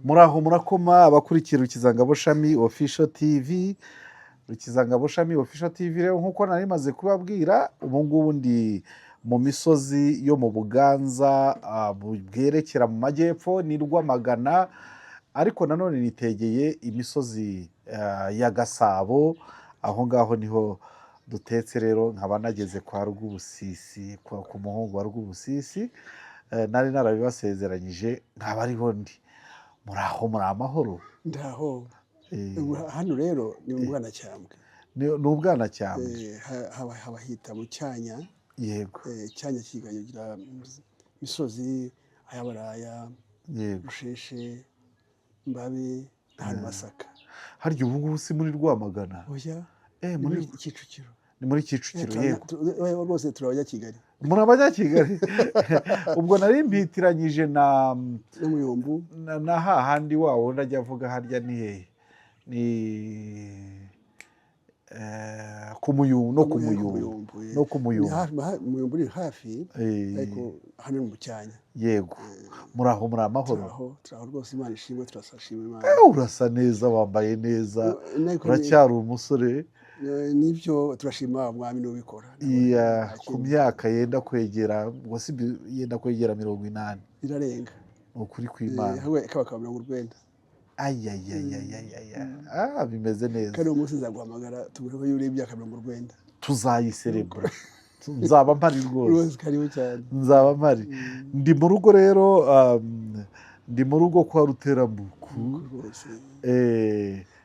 muraho murakoma abakurikira Rukizangabo Shami Official TV. Rukizangabo Shami Official TV rero nkuko nari maze kubabwira, ubu ngubu ndi mu misozi yo mu Buganza bwerekera mu majyepfo ni Rwamagana, ariko nanone nitegeye imisozi ya Gasabo. Aho ngaho niho dutetse rero, nkaba nageze kwa Rwubusisi, ku muhungu wa Rwubusisi. Nari narabibasezeranyije, nkaba ariho ndi. Muraho muri amahoro? Ndaho. Hano rero ni mu Bwanacyambwe. Ni Ubwanacyambwe. Haba hita mu Cyanya. Yego. Cyanya kigagira misozi ayabaraya, yego, Rusheshe, Mbabe, hano Masaka. Harya ubu ngubu si muri Rwamagana? Oya. Muri Kicukiro. Ni muri Kicukiro, yego. Rwose turabajya Kigali. Muri Abanyakigali. Ubwo nari mbitiranyije na Muyumbu. Na hahandi wawo ndajya avuga harya ni hehe? Ni ku Muyumbu, no ku Muyumbu. No ku Muyumbu. Muyumbu uri hafi, ariko hano mu Cyanya. Yego. Muraho muri amahoro? Turaho rwose, Imana ishimwe, turasashima Imana. Urasa neza, wambaye neza, uracyari umusore. Nibyo turashima Mwami n'ubikora. Ku myaka yenda kwegera, yenda kwegera 80. Irarenga. Ukuri kw'Imana. Kabaka 90. Bimeze neza. Kandi umunsi nzaguhamagara tubure ko yuri imyaka 90. Tuzayiserebura. Nzaba mpari rwose. Karibu cyane. Nzaba mpari. Ndi mu rugo rero, ndi mu rugo kwa Ruterambuku.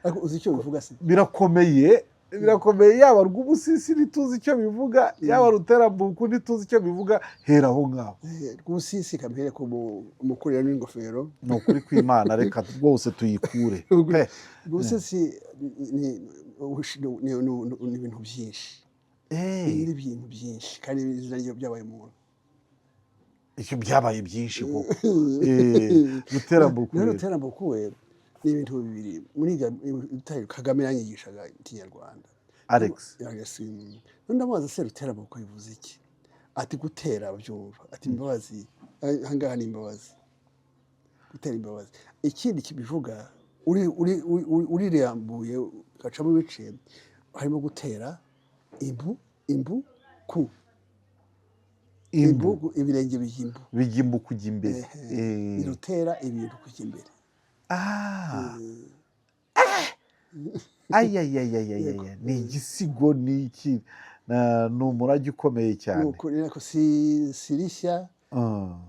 Ariko uzi icyo bivuga se? Birakomeye yaba Rwubusisi ntituzi icyo bivuga, yaba Ruterambuku ntituzi icyo bivuga. Hera aho ngaho. Rwubusisi kamere ko umukurira n'ingofero. Ni ukuri kw'Imana, reka rwose tuyikure. Rwubusisi ni ibintu byinshi. Ni ibintu byinshi kandi izina ryo byabaye umuntu. Icyo byabaye byinshi koko. Ruterambuku we ni ibintu bibiri. Muri Kagame yanyigishaga Ikinyarwanda. Alex. Ndamubaza se Ruterambuku bivuze iki? Ati gutera byumva. Ati imbabazi. Ahangaha ni imbabazi. Gutera imbabazi. Ikindi kibivuga urirambuye gacamo ibice, harimo gutera imbu ku. Imbu ibirenge bijimbu. Bijimbu kujya imbere. Irutera ibintu kujya imbere. Ni igisigo, ni iki? Ni umurage ukomeye cyane. Nukuri ariko sirishya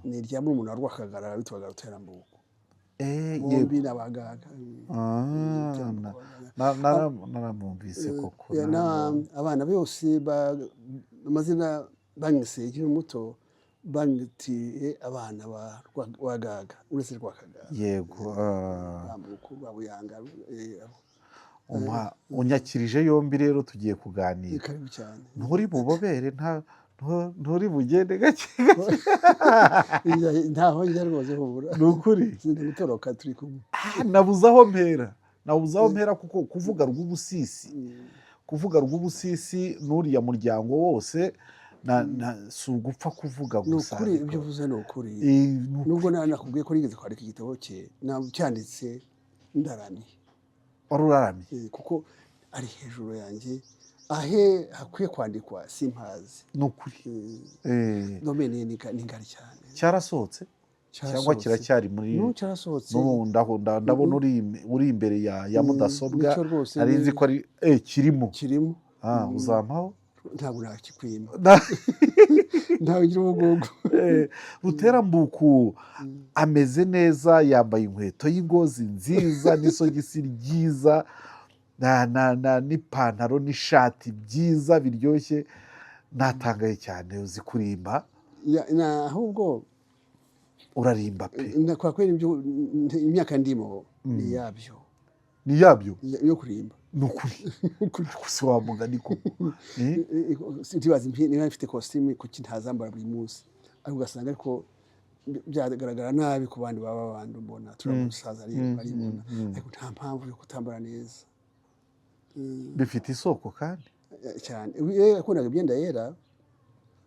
ni irya murumuna wa Rwakagara bitwaga Ruterambuku. Bombi n'abagaga. Naramwumvise koko. Abana bose amazina banyise ikiri muto banyitiye abana ba Rwagaga uretse Rwakagara. Yego. Rambuku babuyanga. Unyakirije yombi rero tugiye kuganira. Karibu cyane. Nturi bubobere, nturi bugende gake. Ntaho njya rwose hubura. Ni ukuri. Gutoroka turi kumwe. Nabuze aho mpera kuko kuvuga Rwubusisi n'uriya muryango wose si ugupfa kuvuga gusa. Ni ukuri, ibyo uvuze ni ukuri. Nubwo nakubwiye ko nigeze kwandika igitabo cye, cyanditse ndaramye. Uraramye? Kuko ari hejuru yanjye, hakwiye kwandikwa simpazi. Ni ukuri. Domene ni ngari cyane. Cyarasohotse cyangwa kiracyari muri? Cyarasohotse. Ndabona uri imbere ya mudasobwa. Ari nzi ko ari kirimo. Uzampaho? Ntabwo nakikwima. Ntawe ngira ubugugu. Ruterambuku ameze neza, yambaye inkweto y'ingozi nziza n'isogisi ryiza n'ipantaro n'ishati byiza biryoshye. Natangaye cyane. Uzi kurimba? Ahubwo urarimba pe. Kwa kweli imyaka ndimo ni yabyo. Ni yabyo yo kurimba. Ni ukuri. Gusa wa mugani koko. Ndibaza niba mfite costume kuki ntazambara buri munsi. Ariko ugasanga ariko byagaragara nabi ku bandi baba bandi mbona turamusaza ari mbona. Ariko nta mpamvu yo kutambara neza. Bifite isoko kandi cyane. Yakundaga imyenda yera,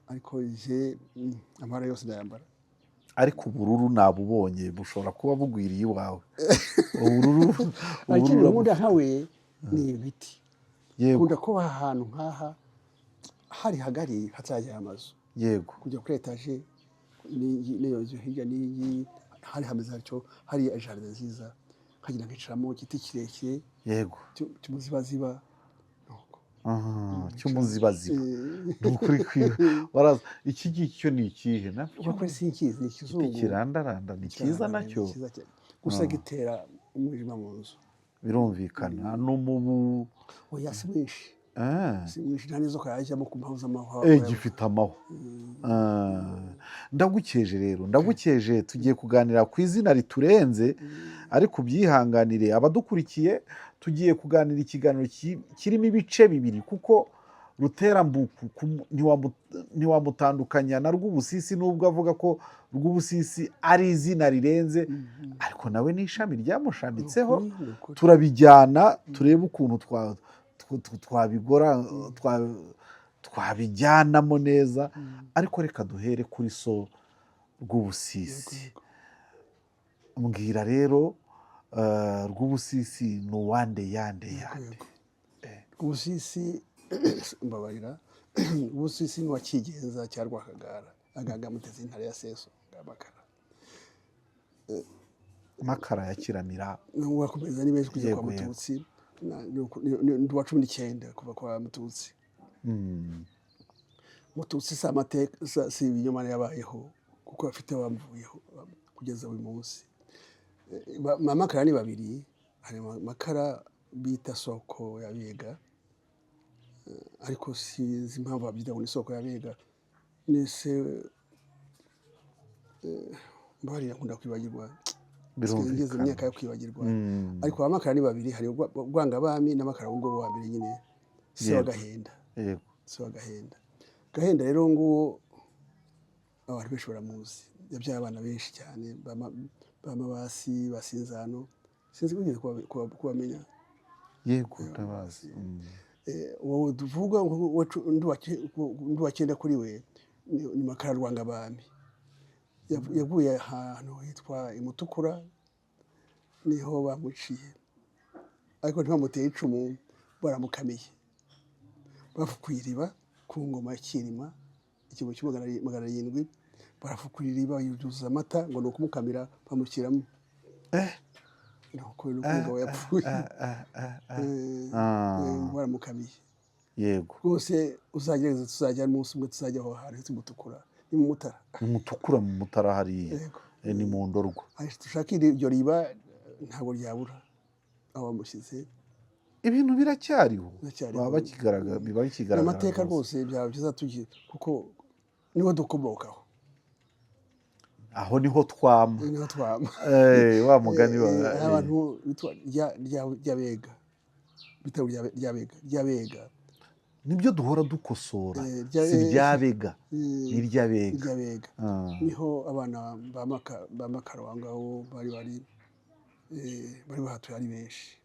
ariko amara yose ndayambara. ariko ubururu nabubonye bushobora kuba bugwiriye iwawe. Ubururu ikindi ubururu nkunda nkawe ni ibiti yego nkunda kuba ahantu nk'aha hari hagari hataragera amazu yego kujya kuri etaje n'iyo nzu hirya n'iyi hari hameze hatyo hari jaride nziza nkagira nkicaramo igiti kirekire yego cy'umuzibaziba cy'umuzibaziba ni ukuri waraza iki ngiki cyo ni ikihe nacyo kuri sinkizi ni ikizungu igiti kirandaranda ni cyiza nacyo gusa gitera umwijima mu nzu birumvikana n'umubu oya si mwinshi si mwinshi nta n'izo kayajyamo ku mpamvu z'amahwa gifite amahwa. Ndagukeje rero ndagukeje tugiye kuganira ku izina riturenze ariko ubyihanganire abadukurikiye tugiye kuganira ikiganiro kirimo ibice bibiri kuko Ruterambuku ntiwamutandukanya na Rwubusisi nubwo avuga ko Rwubusisi ari izina rirenze ariko nawe ni ishami ryamushamitseho turabijyana turebe ukuntu twabigora twabijyanamo neza ariko reka duhere kuri so Rwubusisi. Mbwira rero Rwubusisi ni uwande yande Rwubusisi mbabarira Rwubusisi ni wakigenza cya Rwakagara agaga muteze intare ya Seso Makara Makara ya Kiramira wakomeza ni benshi kujya kwa Mututsi ndi wa 19 kuva kwa Mututsi. Mututsi si amateka si ibinyoma yabayeho kuko afite abamvuyeho kugeza uyu munsi. Makara ni babiri hari Makara bita Soko ya Bega ariko sinzi impamvu babyita ngo ni Soko ya Bega nise mbari yakunda kwibagirwa birumvikana imyaka yo kwibagirwa ariko Amakara ni babiri hari Rwangabami n'Amakara ngo wa mbere nyine si wagahenda yego si wagahenda Gahenda rero ngo abantu benshi baramuzi yabyaye abana benshi cyane bamabasi basinzano sinzi kugira kubamenya yego ndabazi. wowe tuvuga ndu wakenda kuri we ni Makara Rwangabami yaguye ahantu hitwa Imutukura niho bamuciye ariko ntibamuteye icumu baramukamiye bafukuye iriba ku ngoma ya Kirima ikigo cy'700 barafukuye iriba yuzuza amata ngo nuko mukamira bamushyiramo nuko ngo yapfuye baramukamiye yego rwose uzagereza tuzajya munsi umwe tuzajya aho hantu Imutukura ni mu Mutara Mutukura mu Mutara hari ni mu Ndorwa dushaka iryo riba ntabwo ryabura aho bamushyize ibintu biracyariho baba bakigaragara biba bikigaragara amateka rwose byaba byiza tugiye kuko niho dukomokaho aho niho twama wa mugani wa abantu bitwa ryabega bitabo ryabega nibyo duhora dukosora si ryabega ni ryabega niho abana ba Makara wangaho bari bahatuye ari benshi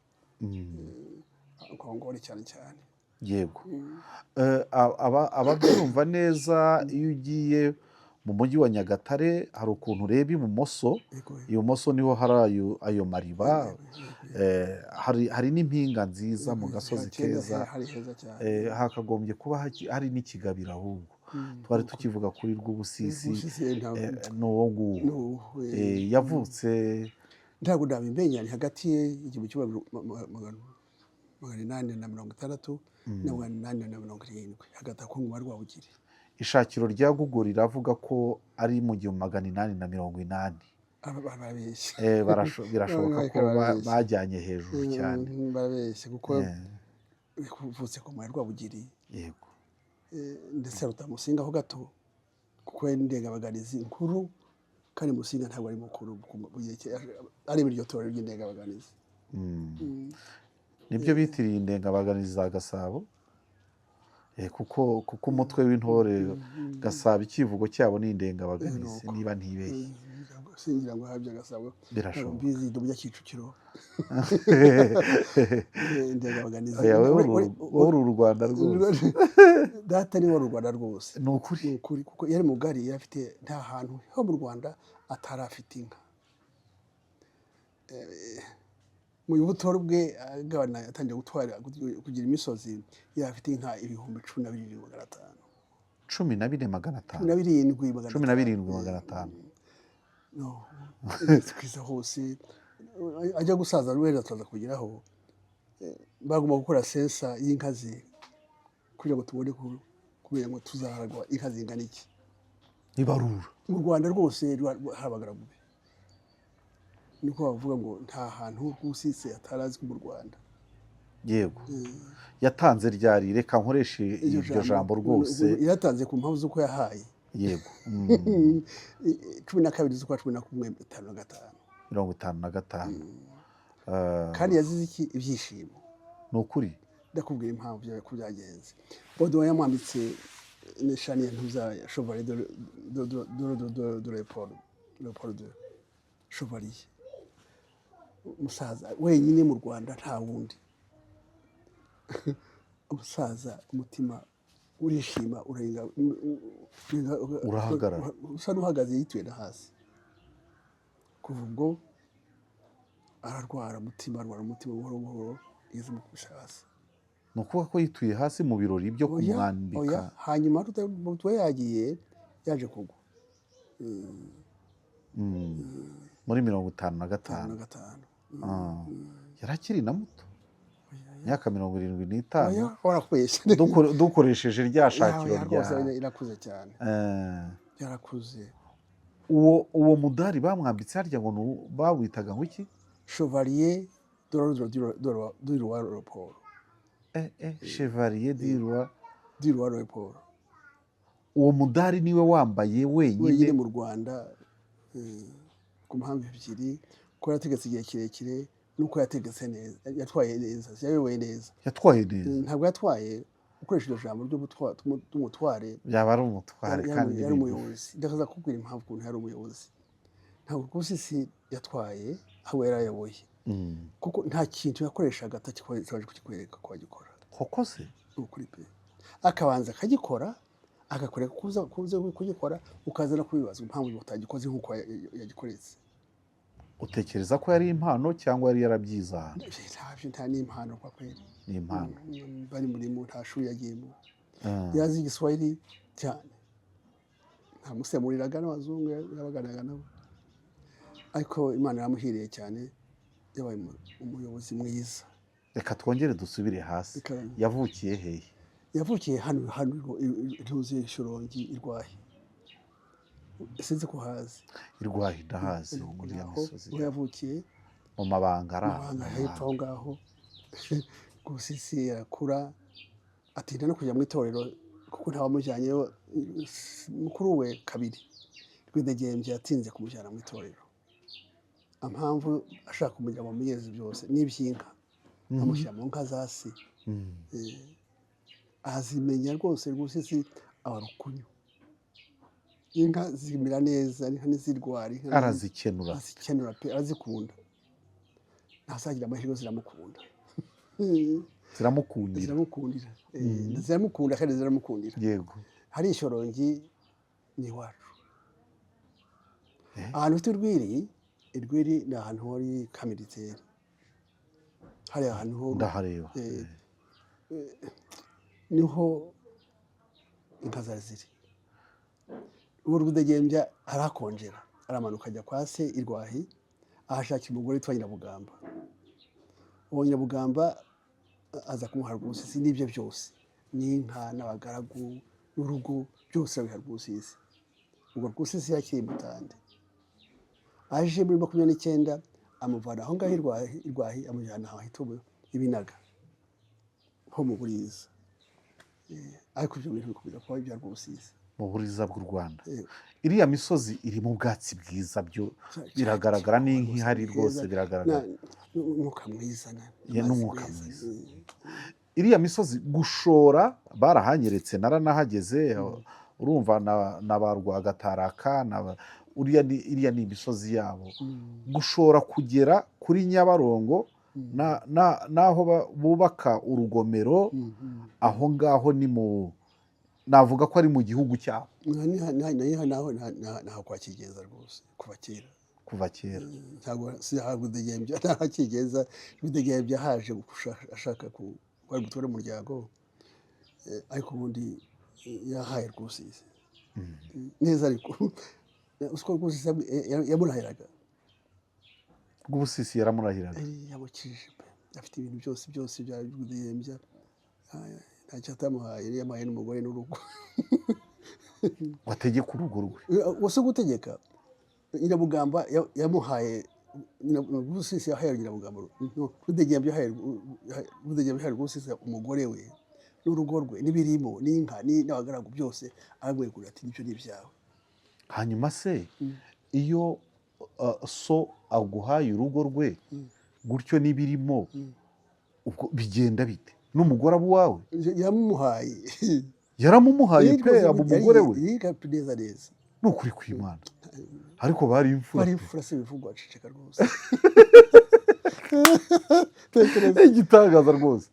Kongore cyane cyane yego. Ababyumva neza iyo ugiye mu mujyi wa Nyagatare hari ukuntu ureba ibumoso ibumoso niho hari ayo mariba hari n'impinga nziza mu gasozi keza hakagombye kuba hari n'ikigabiro ahubwo twari tukivuga kuri Rwubusisi n'uwo nguwo yavutse ntabwo ndabimenya ni hagati y'igihumbi kimwe 860 na 870 hagati ako ngwa Rwabugiri. Ishakiro rya Google riravuga ko ari mu 880 birashoboka ko bajyanye hejuru cyane barabeshye kuko kuvutse ko mu Rwabugiri yego ndetse rutamusinga ho gato kuko n'indengabaganizi nkuru kandi Musinga ntabwo ari mukuru ari biryo torero ry'indengabaganizi nibyo bitiriye indengabaganizi za Gasabo kuko umutwe w'intore Gasabo ikivugo cyabo ni indengabaganizi niba ntibeshye singira ngo habya Gasabo birashoboka mbizi do bya Kicukiro indengabaganizi wowe u Rwanda rwose data ni wowe u Rwanda rwose ni ukuri kuko yari mugari yafite nta hantu ho mu Rwanda atari afite inka. Mu butoro bwe agabana yatangiye kugira imisozi yari afite inka ibihumbi 12,500. 17,500 17,500 no kwiza hose ajya gusaza wenda tuza kugeraho bagomba gukora sensa y'inka ze kugira ngo tubone kubera ngo tuzaharagwa inka zingana iki ibarura. Mu Rwanda rwose habagaragu niko bavuga ngo nta hantu Rwusisi atarazi mu Rwanda. Yego yatanze ryari, reka nkoreshe iryo jambo rwose. Yatanze ku mpamvu z'uko yahaye. Yego 12 z'ukwa 11 55 kandi yazize iki ibyishimo. Ni ukuri ndakubwira impamvu byo byagenze. Bodo yamwambitse nishani ntuza Chevalier de Leopold de Chevalier. Umusaza wenyine mu Rwanda nta wundi. Umusaza umutima urishima urenga urahagarara usa n'uhagaze yituye na hasi. Kuva ubwo ararwara umutima buhoro buhoro igeze mu kushasa. Ni ukuvuga ko yituye hasi mu birori byo kumwambika. Hanyuma tuwe yagiye yaje kugwa muri 55. Yarakiri na muto, imyaka 75. Dukoresheje rya shakiro irakuze cyane. Yarakuze. Uwo mudari bamwambitse harya ngo bawitaga ngo iki? Chevalier de Leopold. Chevalier de Leopold. Uwo mudari niwe wambaye wenyine mu Rwanda ku mpamvu ebyiri, ko yategetse igihe kirekire nuko yategetse neza, yatwaye neza, yayoboye neza. Yatwaye neza. Ntabwo yatwaye ukoresheje ijambo ry'umutware. Yaba ari umutware kandi yari umuyobozi. Ndakaza kubwira impamvu ukuntu yari umuyobozi. Ntabwo Rwusisi yatwaye aho yarayoboye. Kuko nta kintu yakoreshaga atakikorera kukikwereka ko agikora. Koko se ukuri pe. Akabanza akagikora agakoreka kuza kugikora ukazana kubibaza impamvu utagikoze nkuko yagikoretse. Utekereza ko yari impano cyangwa yari yarabyiza? Nta n'impano kwa kweli. Ni impano. Bari muri mu ntashu yagiyemo. Yazi Igiswahili cyane. Nta musemuriraga n'abazungu yabaganaga nabo. Ariko Imana yamuhiriye cyane, yabaye umuyobozi mwiza. Reka twongere dusubire hasi. Yavukiye hehe? Yavukiye hano ntuze Shyorongi Irwahi. Sinzi ko hazi. Irwahi ndahazi muri ya misozi. Yavukiye mu mabanga hepfo ngaho. Rwusisi arakura atinda no kujya mu itorero kuko ntawamujyanyeyo. Mukuru we kabiri Rwidegembye yatinze kumujyana mu itorero. Impamvu ashaka kumujya mu miyezi byose n'ibyinka amushyira mu nka zasi. Azimenya rwose Rwusisi abarukunyu. Inka zimira neza, inka nizirwari, arazikenura. Azikenura pe, arazikunda. Ntasagira amahirwe ziramukunda. Ziramukundira. Ziramukunda kandi ziramukundira. Yego. Hari Ishyorongi ni iwacu. Ahantu ufite Irwiri ni ahantu hori kamiliteri. Hari ahantu ho ndahareba. Niho inka zari. Ubu Rwidegembya arakonjera aramanuka ajya kwa se Irwahi ahashakira umugore witwa Nyirabugamba. Uwo Nyirabugamba aza kumuha Rwusisi n'ibyo byose, n'inka n'abagaragu n'urugo byose abiha Rwusisi. Ubwo Rwusisi yakiri Mutande. Aje muri 29 amuvana aho ngaho Irwahi amujyana aho hituwe Ibinaga ho mu Buriza. Ariko ibyo bintu bikubwira ko ibya Rwusisi mu Buriza bw'u Rwanda. Iriya misozi iri mu bwatsi bwiza byo biragaragara n'inki hari rwose biragaragara. N'umwuka mwiza n'umwuka mwiza. Iriya misozi gushora barahanyeretse naranahageze urumva na barwa Gataraka iriya ni imisozi yabo. Gushora kugera kuri Nyabarongo naho bubaka urugomero aho ngaho navuga ko ari mu gihugu cyabo naho kwakigeza rwose kuva kera kuva kera. ntabwo sihabwa udegembya ntakigeza udegembya haje ashaka kwari gutwara umuryango ariko ubundi yahaye Rwusizi neza ariko usko Rwusizi yamurahiraga Rwubusisi yaramurahiraga yabukije afite ibintu byose bya udegembya ntacyo atamuhaye yamuhaye n'umugore n'urugo wategeka urugo rwe wose gutegeka Nyirabugamba yamuhaye Rwusizi yahaye Nyirabugamba Rudegembya yahaye Rwusizi umugore we n'urugo rwe n'ibirimo n'inka n'abagaragu byose aramwegurira ati nibyo ni ibyawe. hanyuma se iyo so aguhaye urugo rwe gutyo n'ibirimo ubwo bigenda bite n'umugore abo wawe yamumuhaye yaramumuhaye pe abo umugore we yiga neza ni ukuri kw'Imana ariko bari imfura se bivugwa aceceka rwose igitangaza rwose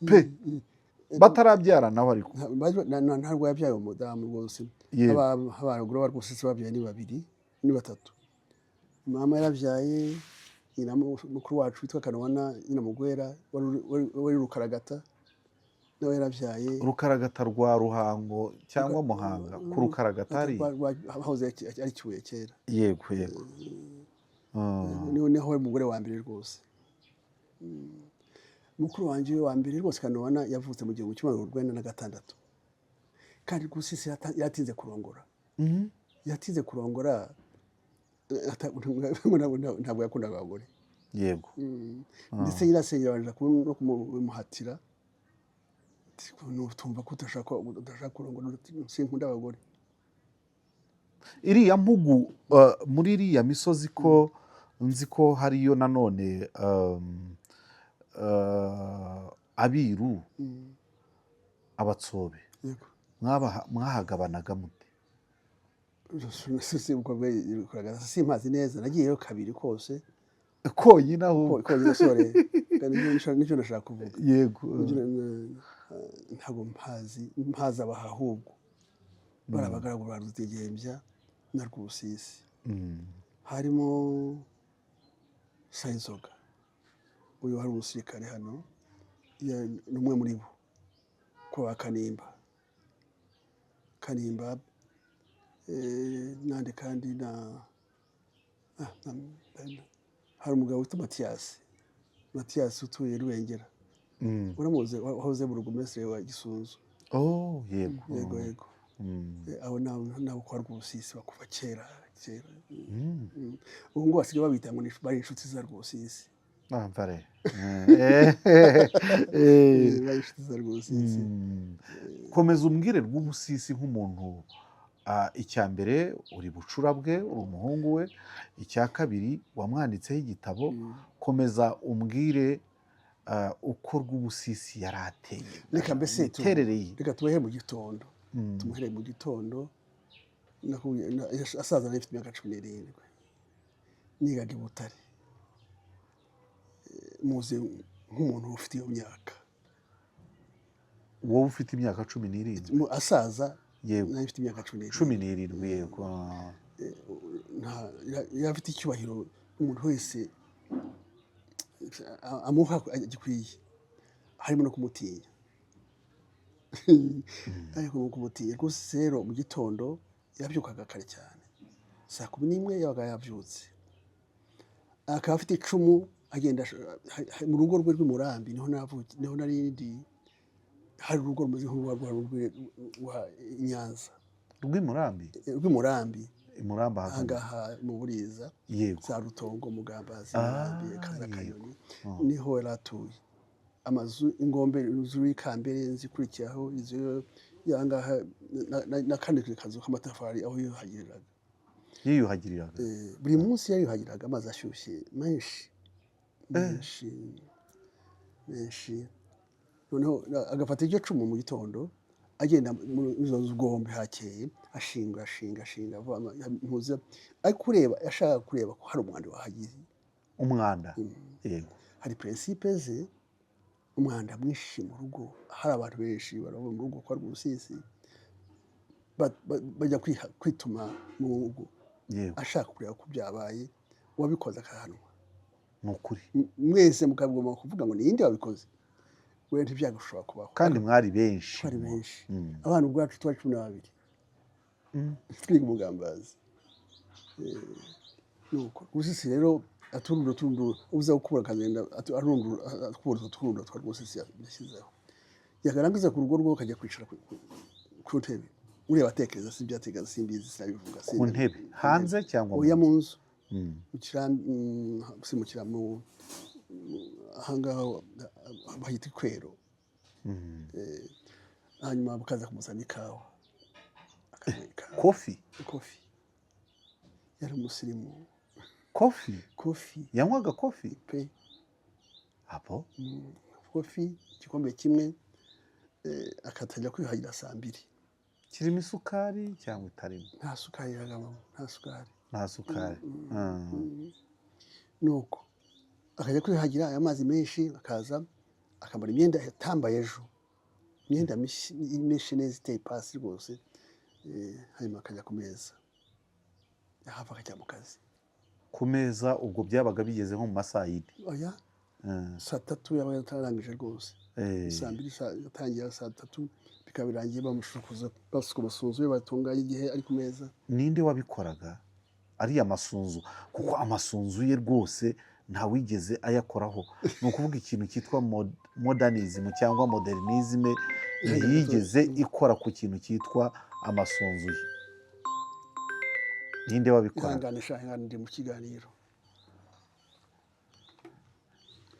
pe batarabyara nawe ariko ntabwo yabyaye umudamu rwose abagore ba Rwusizi babyaye ni babiri ni batatu mama yarabyaye nyina mukuru wacu witwa Kanwana nyina Mugwera wari Rukaragata nawe yarabyaye Rukaragata rwa Ruhango cyangwa Muhanga ku Rukaragata hari hahoze ari Kibuye kera yego niho umugore wa mbere rwose mukuru wanjye wa mbere rwose Kanwana yavutse mu 1946 kandi Rwusizi yatinze kurongora ntabwo yakundaga abagore yego ndetse nyirasenge yabanje no kumuhatira tumva ko udashaka kurongora sinkunda abagore. iriya mpugu muri iriya misozi ko nzi ko hariyo nanone abiru abatsobe mwahagabanaga mute simpazi neza nagiyeyo kabiri kose konyine aho konyine sore nicyo nashaka kuvuga yego ntabwo mpazi abaha ahubwo barabagaragu ba Rudegembya na Rwusizi harimo Sayinzoga uyu wari umusirikare hano n'umwe muri bo kwa Kanimba nande kandi hari umugabo witwa Matiyasi utuye Rubengera uramuzi wahoze mu rugumestre wa Gisunzu yego aho nawe kwa Rwusizi bakuva kera ubu ngo basigaye babita ngo bari inshuti za Rwusizi bari inshuti za Rwusizi. komeza umbwire Rwubusisi nk'umuntu icya mbere uri bucura bwe uri umuhungu we icya kabiri wamwanditseho igitabo komeza umbwire uko Rwubusisi yari ateye reka mbese reka tubahe mu gitondo tumuhere mu gitondo asaza na ifite imyaka 17 nigaga i Butare muze nk'umuntu ufite iyo myaka wowe ufite imyaka 17 asaza yego ifite imyaka 17 yego yafite icyubahiro umuntu wese amuha gikwiye harimo no kumutinya ariko kumutinya rwose rero mu gitondo yabyukaga kare cyane saa 11 yabaga yabyutse akaba afite icumu agenda mu rugo rwe rw'Umurambi niho narindi hari urugo rumeze nk'urwa Nyanza rw'Umurambi ahangaha mu Buriza za Rutongo Mugambazi Kaza Kayoni niho yaratuye amazu ingombe zuri Kambere nzikurikiyeho izo yangaha nakandi kazu k'amatafari aho yiyuhagiriraga buri munsi yiyuhagiraga amazi ashyushye menshi noneho agafata iryo cumu mu gitondo agenda muri izo ngombe hakeye ashinga mpuza ariko kureba yashaka kureba ko hari umwanda wahagize umwanda yego hari principe ze umwanda mwinshi mu rugo, hari abantu benshi barava mu rugo kwa Rwubusisi bajya kwituma mu rugo ashaka kureba ko byabaye, uwabikoze akahanwa. Ni ukuri mwese mukagomba kuvuga ngo ninde wabikoze, we ntibyagashobora kubaho. kandi mwari benshi, twari benshi, abantu ubwacu twari 12 twiga umugambazi. Nuko Rwubusisi rero aturundura uza gukura akagenda akubura uturundo twa Rwubusisi yashyizeho, yagarangiza ku rugo rwo akajya kwicara ku ntebe, ureba atekereza si byatekereza simbizi sinabivuga ku ntebe hanze cyangwa oya mu nzu simukira mu ahangaha bahita ikwero. Hanyuma bakaza kumuzana ikawa, kofi yari umusirimu. Kofi yanywaga kofi pe hapo kofi igikombe kimwe, akatajya kwihagira 2:00. kirimo isukari cyangwa itarimo? Nta sukari yagamo, nta sukari. Nuko akajya kwihagira aya mazi menshi, akaza akambara imyenda yatambaye ejo, imyenda myinshi neza iteye pasi rwose. Hanyuma akajya ku meza, yahava akajya mu kazi. Ku meza ubwo byabaga bigeze nko mu masaha y'idi? Oya, 3:00 yabaga yatarangije rwose. 2:00 yatangira 3:00 bikaba birangiye bamushukuza basuka amasunzu batunganya igihe ari ku meza. Ninde wabikoraga ariya masunzu? Kuko amasunzu ye rwose nta wigeze ayakoraho. Ni ukuvuga ikintu cyitwa modernism cyangwa modernism yigeze ikora ku kintu cyitwa amasunzu ye. Ninde wabikoraga? Ihangane ndi mu kiganiro.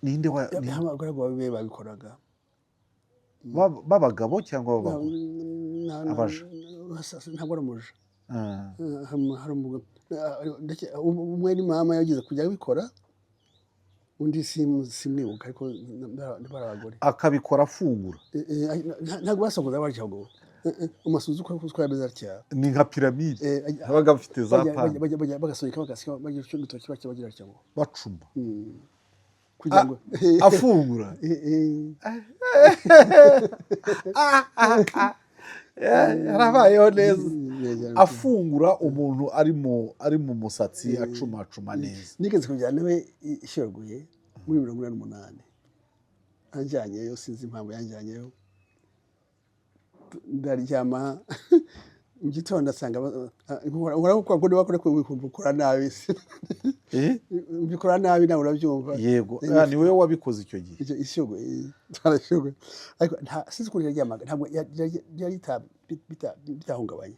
Ninde abagaragu babe babikoraga? Babagabo cyangwa babagore? Abaja? Ntabwo ari umuja. Umwe ni mama yagize kujya abikora, undi simwibuka ariko bari abagore. Akabikora afungura? Ntabwo basakuza barya ngo umusuzu ko twabeza cyane. Ni nka piramide abaga bafite za pana bagasonika bagasika bagira cyo gitoki bagira cyangwa bacuma kugira ngo afungura. Yarabayeho neza afungura, umuntu ari mu musatsi acuma neza. Nigeze kujyana nawe ishyirguye muri 1988, anjyanyeyo sinzi impamvu yanjyanyeyo. Ndaryama mu gitondo asanga urabukwa ngo bakore kubikora nabi. Bikora nabi nawe urabyumva. Yego ni wewe wabikoze icyo gihe? Icyo ishyogwe tarashyogwe ariko nta sinzi ko yaryamaga, ntabwo yari bitahungabanye.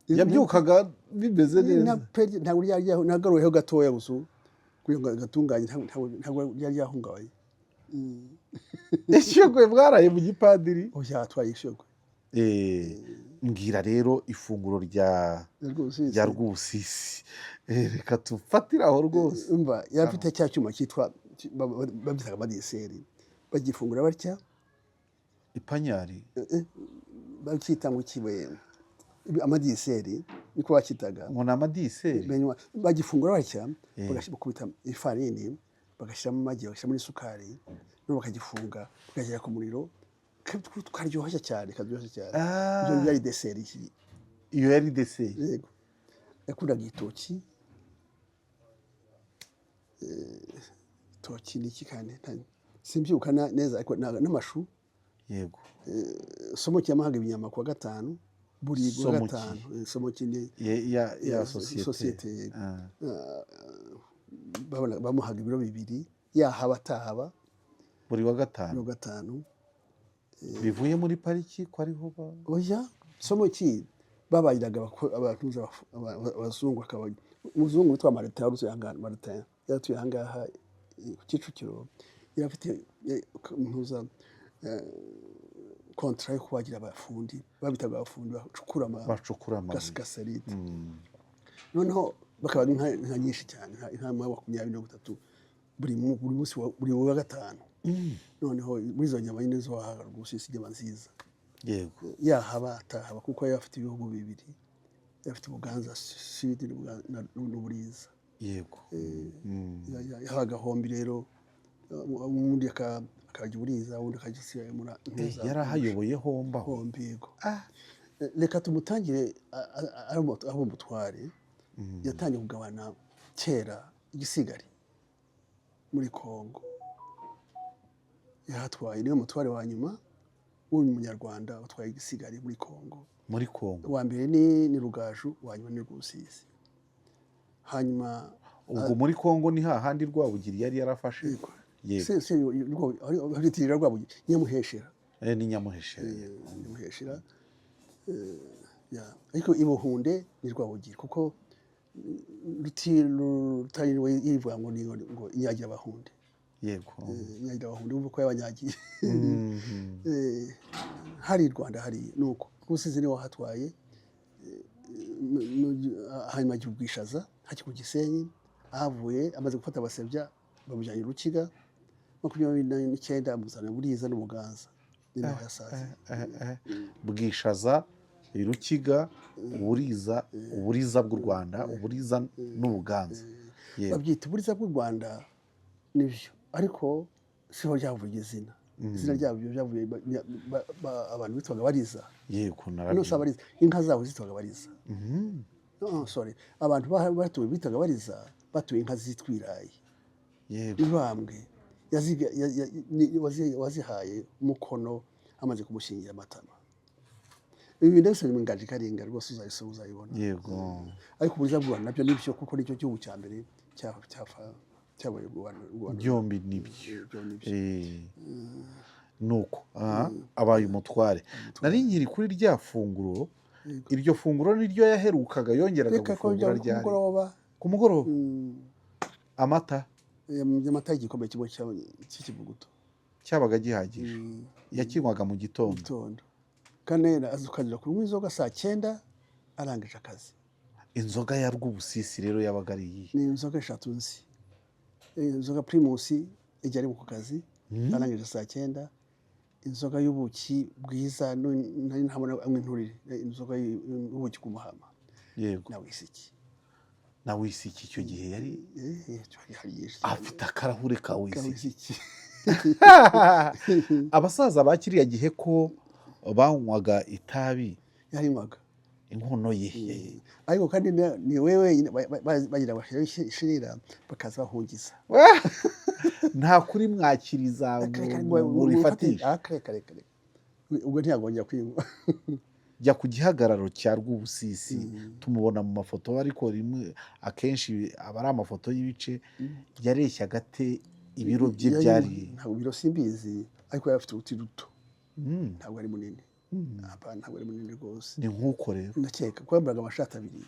Yabyukaga bimeze neza? Ntabwo yaryaho, nagaruyeho gatoya gusa kugira ngo gatunganye, ntabwo yari yahungabanye. Ishyogwe mwaraye mu gipadiri? Oya twaye ishyogwe. Mbwira rero ifunguro rya Rwubusisi, reka tufatira aho rwose. Umva yafite cya cyuma cyitwa babyitaga amadiseri, bagifungura batya ipanyari, bakita ngo kiwe amadiseri niko bakitaga. ngo amadiseri bagifungura batya, bagashibukubita ifarini, bagashyiramo amagi, bagashyiramo isukari, no bakagifunga bakagera ku muriro, karyoshye cyane. Ibyo yari deseri. Iyo yari deseri? Yego. Yakundaga igitoki. Toki ni iki kandi simbyuka neza ariko n'amashu. Yego. Somoki yamahaga ibinyama kwa 5 buri wa 5. Somoki ni ya societe. Bamuhaga ibiro 2 yahaba atahaba buri wa 5. Bivuye muri pariki ko ariho oya Somoki babayiraga abantu abazungu, akaba umuzungu witwa Martin yaruze yangana. Martin yatuye hangaha ku Kicukiro, yafite impuza contrat yo kubagira abafundi, babitaga abafundi bacukura gasagarite. Noneho bakaba inka nyinshi cyane, inka 23 buri munsi buri wa 5. Noneho muri zo nyama nyine zo wahaga Rwubusisi inyama nziza. Yego. Yahaba atahaba kuko yafite ibihugu 2, yafite Buganza Sud n'Uburiza. Yego. Yahaga hombi rero ubundi akajya uburiza ubundi akajya isigamura yarahayoboye hombaho. hombi yego. Reka tumutangire aho umutware yatangiye kugabana kera igisigari muri Kongo yahatwaye, niwe mutware wa nyuma w'umunyarwanda watwaye igisigari muri Kongo. Muri Kongo uwa mbere ni Rugaju, uwa nyuma ni Rwusizi. Hanyuma ubwo muri Kongo ni hahandi Rwabugiri yari yarafashe. yego haritirira Rwabugiri Nyamuheshera. Ni Nyamuheshera. Nyamuheshera. Ariko ibuhunde ni Rwabugiri kuko rutariwe yivuga ngo inyagira abahunde. Yego. Inyagira abahunde uvuga ko yabanyagiye. Hari Rwanda hari nuko Rusizi niwe wahatwaye. Hanyuma ajya Bwishaza haki ku Gisenyi, ahavuye amaze gufata Abasebya bamujyanye Rukiga 29 amuzana Buriza n'Umuganza. Ni naho yasaze. Bwishaza, Rukiga, Uburiza bw'u Rwanda, Uburiza n'Ubuganza. Babyita Uburiza bw'u Rwanda nivyo, ariko siho ryavuye izina. Izina ryabyo byavuye abantu bitwaga Bariza. Yego narabyo. Bariza inka zabo zitwaga Bariza. Sorry, abantu batuye bitaga Bariza batuye inka zitwiraye. Yego. Ibambwe wazihaye umukono amaze kumushingira amatama. Ibi ndetse ni Nganji Karinga rwose uzayibona. Yego. Ariko Uburiza bw'u Rwanda nabyo nibyo kuko nicyo gihugu cya mbere cyabaye byombi nibyo. Nuko abaye umutware. Nari nkiri kuri rya funguro. Iryo funguro niryo yaherukaga yongeraga gufungura ryari ku mugoroba. Amata y'igikombe kimwe cy'ikivuguto cyabaga gihagije. Yakinywaga mu gitondo. Kanera azukanira kunywa inzoga saa 9 arangije akazi. Inzoga ya Rwubusisi rero yabaga ari iyi. Ni inzoga 3 nzi. Inzoga Primus ijya ari mu kazi arangije saa 9. Inzoga y'ubuki bwiza nari ntabona amwe nturire. Inzoga y'ubuki ku Muhama. Yego. Na wisiki icyo gihe yari afite akarahure ka wisiki. Abasaza bakiriya gihe ko banywaga itabi yarinywaga inkono ye. Ariko kandi ni wewe bagira bashirira bakaza bahungiza. Nta kuri mwakiriza murifatisha. Ubwo ntiyagongera kwinywa. Jya ku gihagararo cya Rwubusisi tumubona mu mafoto, ariko rimwe akenshi aba ari amafoto y'ibice. Yareshya gate ibiro bye byari ntabwo biro simbizi, ariko yari afite uruti ruto. Ntabwo ari munini. Ntabwo ari munini rwose. Ni nkuko rero ndakeka ko yambaraga amashati abiri.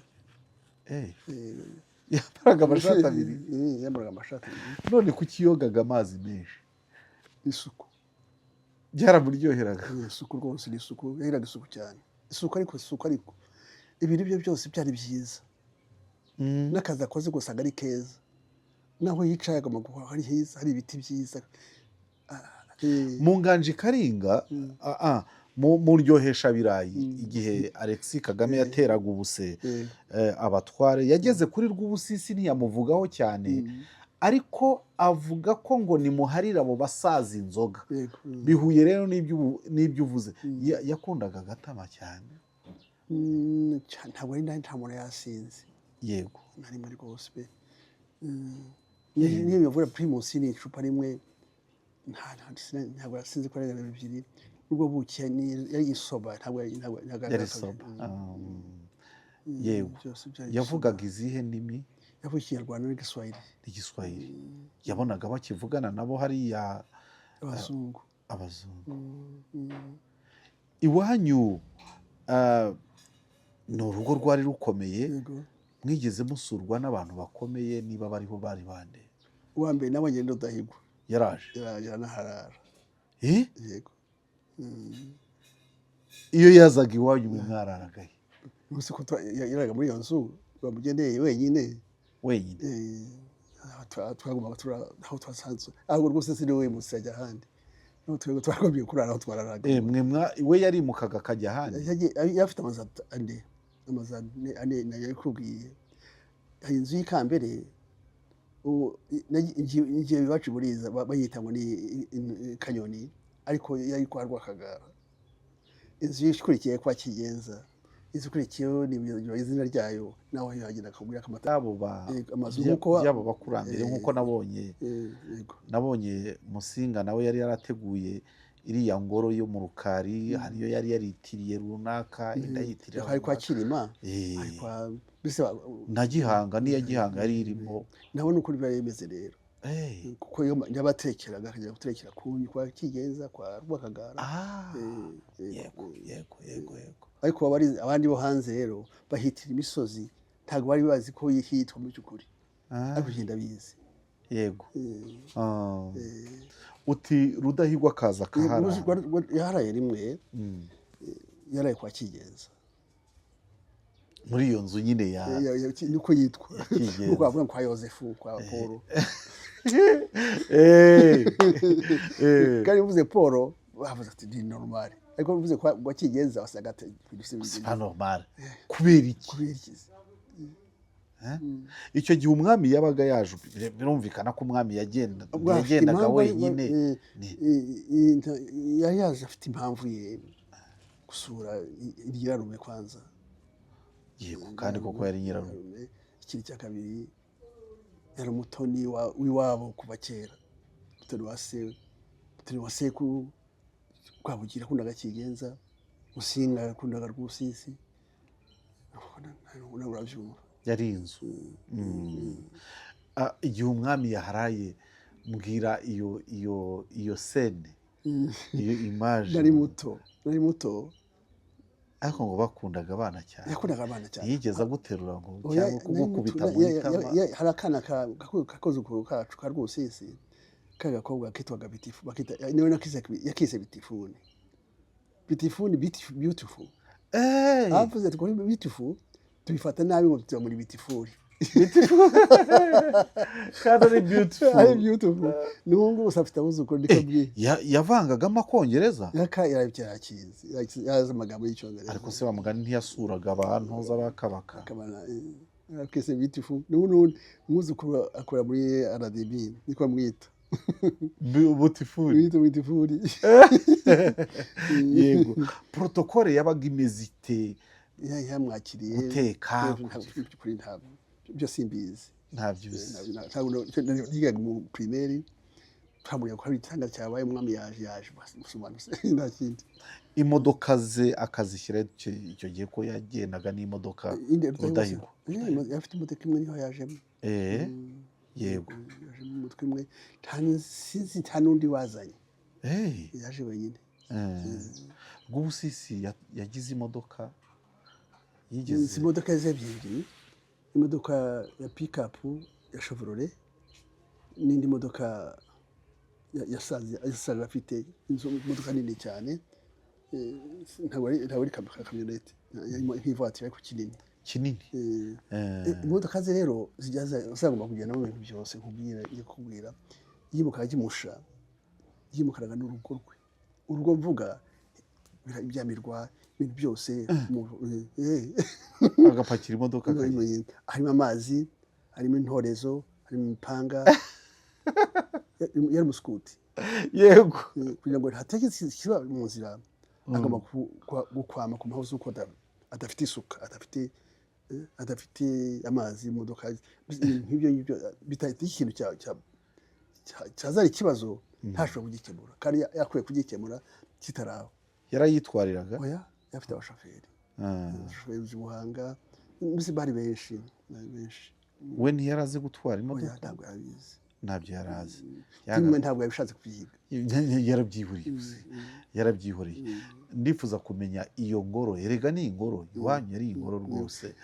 Yambaraga amashati abiri. Yambaraga amashati abiri. None kuki yogaga amazi menshi? Isuku byaramuryoheraga. Isuku rwose ni isuku. Yahiraga isuku cyane. Isuku ariko ibintu byo byose byari byiza. N'akazi akoze gusanga ari keza. Naho yicaye amaguru hari heza, hari ibiti byiza. Mu Nganji Karinga mu ryohesha birayi igihe Alexis Kagame yateraga ubuse abatware yageze kuri Rwubusisi ntiyamuvugaho cyane, ariko avuga ko ngo nimuharira abo basaza inzoga. Bihuye rero n'ibyo uvuze. Yakundaga agatama cyane. Ntabwo ari nta muntu yasinze. Yego. Nari muri rwose pe. Niyo yavuga Primus ni icupa rimwe ntabwo yasinze ko ari ebyiri. Ubwo buki yari isoba ntabwo yari soba. Yego. Yavugaga izihe ndimi? Yavuga Ikinyarwanda n'Igiswahili. Igiswahili. Yabonaga bakivugana nabo hariya abazungu. Iwanyu ni urugo rwari rukomeye. Mwigeze musurwa n'abantu bakomeye, niba bariho bari bande? Uwa mbere nabonye Ndahigwa. Yaraje anaharara. Yego. Iyo yazaga iwanyu mwararagaye? Uzi ko yaraga muri iyo nzu bamugeneye wenyine. Twagombaga aho twasanzwe. Ahubwo rwose siri we musajya ahandi. No twego twagombiye kurara aho twararaga. We yarimukaga akajya ahandi. Yafite amazane ane nayo kubwiye. Inzu y'Ikambere igihe iwacu buriza bayita ngo ni Kanyoni ariko yari kwa Rwakagara. Inzu ikurikiye kwa Kigenza, inzu ikurikiyeho ni izina ryayo nawe yagenda akagura akamata amazu byabo bakurambere nk'uko nabonye Musinga nawe yari yarateguye iriya ngoro yo mu Rukari, hariyo yari yaritiriye runaka indayitirira hari kwa Kirima na Gihanga n'iya Gihanga yari irimo nawe nuko biba bimeze rero kuko yabatekeraga akajya gutekera kwa Kigenza kwa Rwakagara. Yego ariko abandi bo hanze rero bahitira imisozi ntabwo bari bazi ko yitwa mu by'ukuri ariko genda bizi. Yego uti Rudahigwa kaza kahara yaharaye rimwe yaraye kwa Kigenza muri iyo nzu nyine niko yitwa nuko bavuga kwa Yosefu kwa Paul kandi uvuze Paul bavuze ati ni normal ariko uvuze kwa Kigenza wasaga ati c'est pas normal kubera iki icyo gihe umwami yabaga yaje birumvikana ko umwami yagendaga wenyine yari yaje afite impamvu ye gusura nyirarume kwanza. Yego kandi koko yari nyirarume. Ikindi cya kabiri yari umutoni w'iwabo kuva kera, umutoni wa sekuru Rwabugira akundaga Kigenza, Musinga akundaga Rwusisi, urabyumva yari inzu. Igihe umwami yaharaye mbwira iyo scene iyo image nari muto ariko ngo bakundaga abana cyane. Yigeze guterura ngo cyangwa kugukubita mu itama. Hari akana kakoze ukuru kacu ka Rwusisi kagakobwa kitwaga Bitifu bakita niwe yakise Bitifuni beautiful avuze ati ko Bitifu tubifata nabi ngo tuza muri Bitifuri kandi ari beautiful n'ubu gusa afite abuzuko ndikabwiye yavangaga amakongereza yarabyakizi yaza amagambo y'Icyongereza ariko se bamugani ntiyasuraga abantu z'abakabaka akese Bitifu n'ubu mwuzukuru akora muri RDB niko amwita Butifuri. Yego protokole yabaga imeze ite yamwakiriye guteka kuri ntabwo byo simbizi ntabyo nigaga mu primaire twamuriye ko hari itanga cyabaye umwami yaje musobanuse nta kindi. Imodoka ze akazishyira icyo gihe ko yagendaga n'imodoka Rudahigwa afite imodoka imwe niho yajemo. Yego yaje mu mutwe imwe sinzi nta n'undi wazanye yaje wenyine. Rwubusisi yagize imodoka imodoka ebyiri, imodoka ya pick-up ya Chevrolet n'indi modoka yasaze afite imodoka nini cyane ntabwo ari kamyonete nk'ivatiri ariko kinini. Imodoka ze rero zagomba kugenda mu bintu byose kubwira yimukaga Gimusha yimukaraga n'urugo rwe. Urugo mvuga byamirwa ibintu byose agapakira imodoka harimo amazi, harimo intorezo, harimo imipanga yari umuskuti. Yego kugira ngo hategetse kiba mu nzira agomba gukwama ku mpamvu z'uko adafite isuka adafite amazi imodoka nk'ibyo bitahita ikintu cyazari ikibazo ntashobora kugikemura kandi yakwiye kugikemura kitaraho. Yarayitwariraga yafite abashoferi z'ubuhanga mbese bari benshi. We ntiyarazi gutwara imodoka? Ntabwo yari azi ntabwo yabishatse kubyiga yarabyihoreye. Ndifuza kumenya iyo ngoro erega ni ingoro iwanyu yari ingoro rwose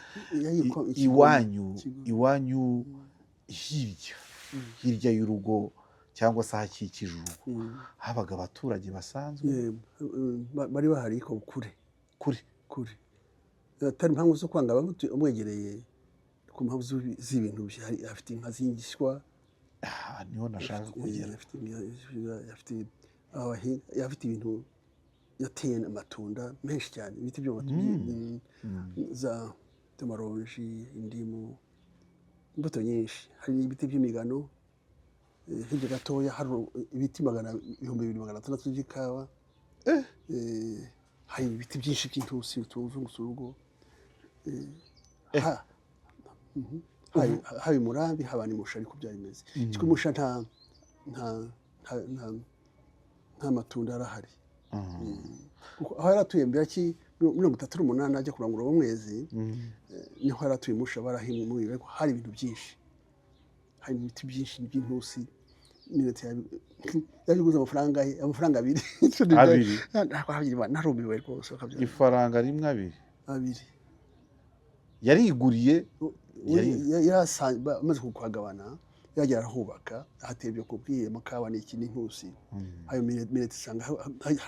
iwanyu hirya y'urugo cyangwa se hakikije urugo habaga abaturage basanzwe bari bahari ko kure atari impamvu zo kwanga umwegereye ku mpamvu z'ibintu afite inka z'ingishywa niho nashaka kugera. Afite ibintu yateye amatunda menshi cyane ibiti by'amaronji indimu imbuto nyinshi hari ibiti by'imigano hirya gatoya hari ibiti 2,600 by'ikawa hari ibiti byinshi by'intusi bituzungutse urugo haba i Murambi haba ni Musha ariko byari bimeze kuri Musha nta matunda arahari aho yaratuye mbere ki 38 ajya kurangura uwo mwezi niho yaratuye Musha barahimwe ariko hari ibintu byinshi hari ibiti byinshi by'intusi minute yabiguze amafaranga abiri narumiwe rwose ifaranga rimwe abiri yariguriye amaze kukwagabana yagera arahubaka ahatebye kubwiye makawa n'iki n'intusi ayo minute isanga hari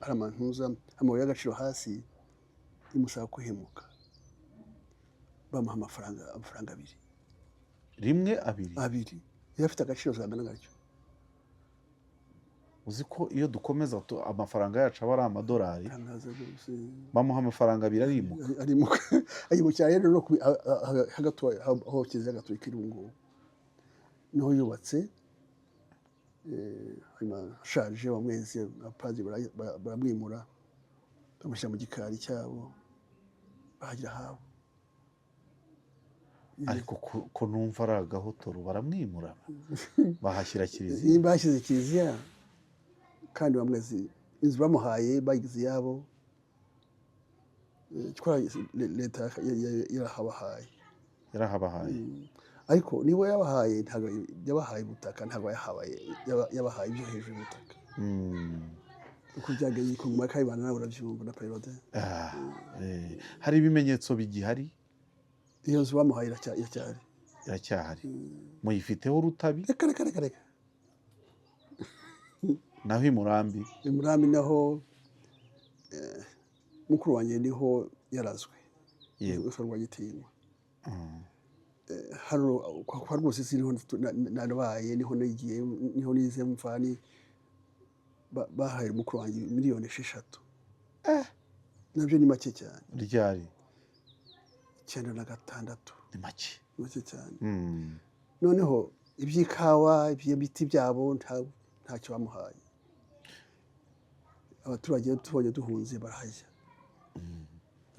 amantuza amabuye y'agaciro hasi imusaba kuhemuka bamuha amafaranga abiri rimwe abiri yafite agaciro kangana gatyo uzi ko iyo dukomeza amafaranga yacu aba ari amadolari bamuha amafaranga abiri arimuka ayimukira rero no hagatoya aho kiliziya gatolika irungu niho yubatse ashaje bamwezi abapadiri baramwimura bamushyira mu gikari cyabo bahagira habo ariko ko numva ari agahotoro baramwimura bahashyira kiliziya bashyize kiliziya kandi bamwezi inzu bamuhaye bagize iyabo leta yarahabahaye ariko niba yabahaye ntabwo yabahaye ubutaka ntabwo yabahaye ibyo hejuru y'ubutaka uko byagiye ku ngoma ya Kayibanda nawe urabyumva na Perode hari ibimenyetso bigihari iyo nzu bamuhaye iracyahari muyifiteho urutabi reka naho i Murambi naho mukuru wanjye niho yarazwe yego rwa Gitinywa haro kwa rwose siriho narabaye niho nagiye niho nize mfani bahaye mukuru wanjye miliyoni 6 nabyo ni make cyane ryari 96 ni make cyane noneho iby'ikawa iby'ibiti byabo ntacyo bamuhaye abaturage tubonye duhunze barahajya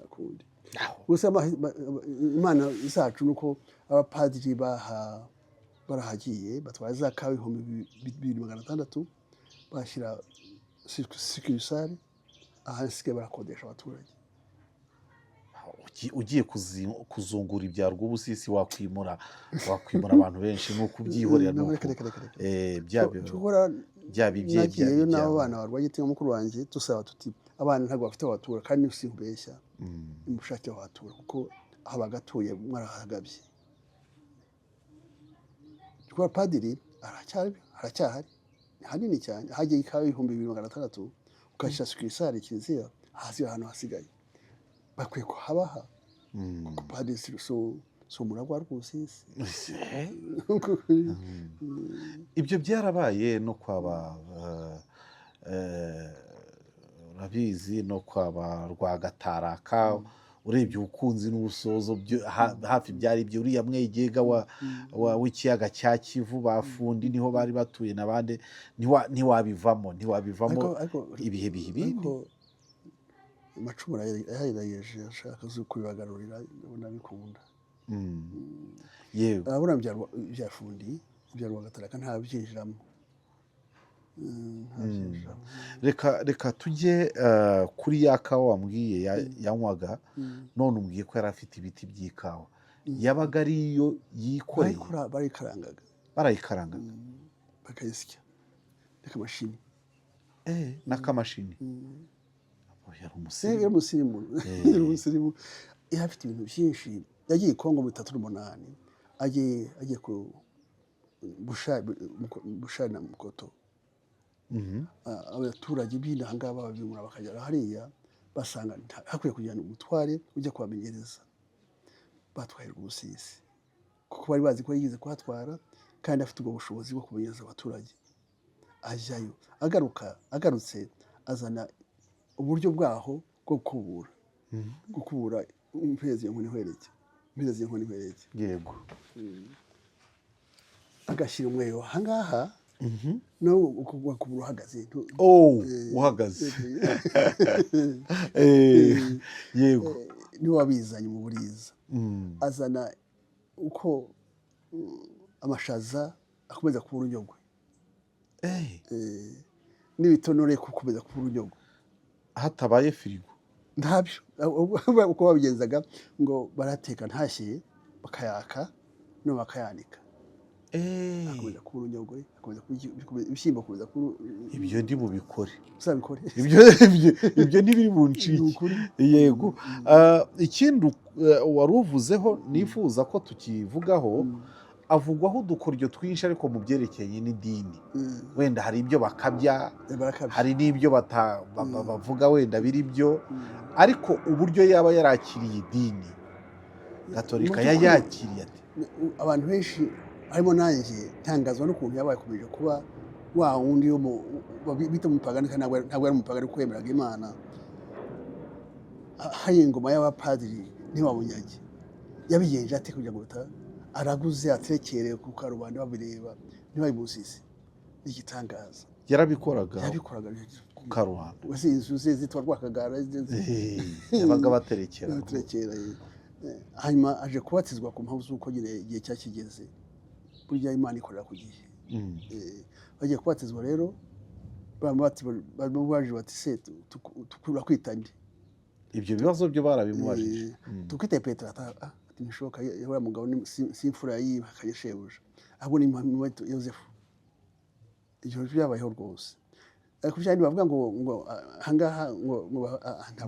akundi gusa imana zacu nuko abapadiri barahagiye batwara za kawa 2,600 bashyira sikirisari ahasigaye barakodesha abaturage ugiye kuzungura ibya Rwubusisi wakwimura abantu benshi nuko ubyihorera byabigiyeyo n'abo bana barwaye Gitinywa mukuru wanjye tusaba tuti abana ntabwo bafite abatura kandi simbeshya nimushake abatura kuko habagatuye mwarahagabye kuba padiri aracyahari hanini cyane hagiye ikawa 2,600 ukashyira sikirisari kiliziya hasi ahantu hasigaye bakwiye kuhabaha kuko padiri so muragwa Rwubusisi ibyo byarabaye no kwaba rabizi no kwaba Rwagataraka urebye ubukunzi n'ubusozo hafi byari byo uriya mwegega w'ikiyaga cya Kivu bafundi niho bari batuye nabande ntiwabivamo ibihe bibindi amacumura yahirayeje ashaka kubibagarurira ndabona bikunda yewe abura bya fundi ibya Rwagataraka nta byinjiramo reka tujye kuri ya kawa wambwiye yanywaga none umbwiye ko yari afite ibiti by'ikawa yabaga ariyo yikoreye barayikarangaga bakayisya n'akamashini n'akamashini yari umusirimu yari afite ibintu byinshi yagiye Kongo mu 38 agiye ku Bushari na Mukoto abaturage b'indanga babimura bakagera hariya basanga hakwiye kujyana umutware ujya kubamenyereza batwaye Rwubusisi kuko bari bazi ko yigize kuhatwara kandi afite ubwo bushobozi bwo kumenyereza abaturage ajyayo agarutse azana uburyo bwaho bwo gukubura impezi nk'ihwereke impera z'inkoni nkwereke yego agashyira umweyo ahangaha no ukuguru uhagaze uhagaze yego niwe wabizanye mu buriza azana uko amashaza akomeza kuba urunyogwe n'ibitonore gukomeza kuba urunyogwe hatabaye firigo ntabyo uko babigenzaga ngo barateka ntashye bakayaka no bakayanika akomeza kuba urunyogwe ibishyimbo akomeza kuba ibyo ndi bubikore uzabikore ibyo ntibiri buncike yego ikindi wari uvuzeho nifuza ko tukivugaho avugwaho udukoryo twinshi ariko mu byerekeye n'idini wenda hari ibyo bakabya hari n'ibyo bavuga wenda biri byo ariko uburyo yaba yarakiriye idini gatolika yayakiriye ati abantu benshi harimo nanjye ntangazwa n'ukuntu yabaye akomeje kuba wa wundi bita umupagani ntabwo ari umupagani kuko yemeraga imana hari ingoma y'abapadiri ntibabunyage yabigenje ate kugira ngo araguze aterekere ku karubanda babireba ntibabimuzize ni igitangaza yarabikoraga ku karubanda inzu ze zitwa Rwakagara yabaga baterekera hanyuma aje kubatizwa ku mpamvu z'uko nyine igihe cyakigeze burya Imana ikorera ku gihe bagiye kubatizwa rero baje bati se tukura kwitande ibyo bibazo byo barabimubajije tukwite Petero ntibishoboka yahora mugabo si imfura yihakanye shebuja ahubwo ni Yosefu ibyo byabayeho rwose ariko byandi bavuga ngo ahangaha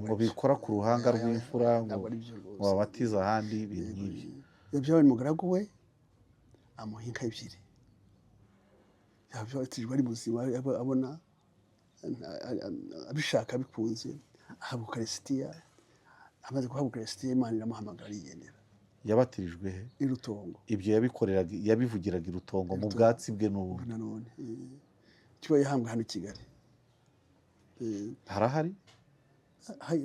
ngo bikora ku ruhanga rw'imfura ngo babatiza ahandi ibintu nk'ibyo yabyawe n'umugaragu we amuha inka ebyiri yabatijwe ari muzima abona abishaka bikunze ahabwa ukarisitiya amaze guhabwa ukarisitiya Imana iramuhamagara arigendera yabatirijwe he i Rutongo ibyo yabivugiraga i Rutongo mu bwatsi bwe n'ubu nanone cyo yahambwe hano i Kigali harahari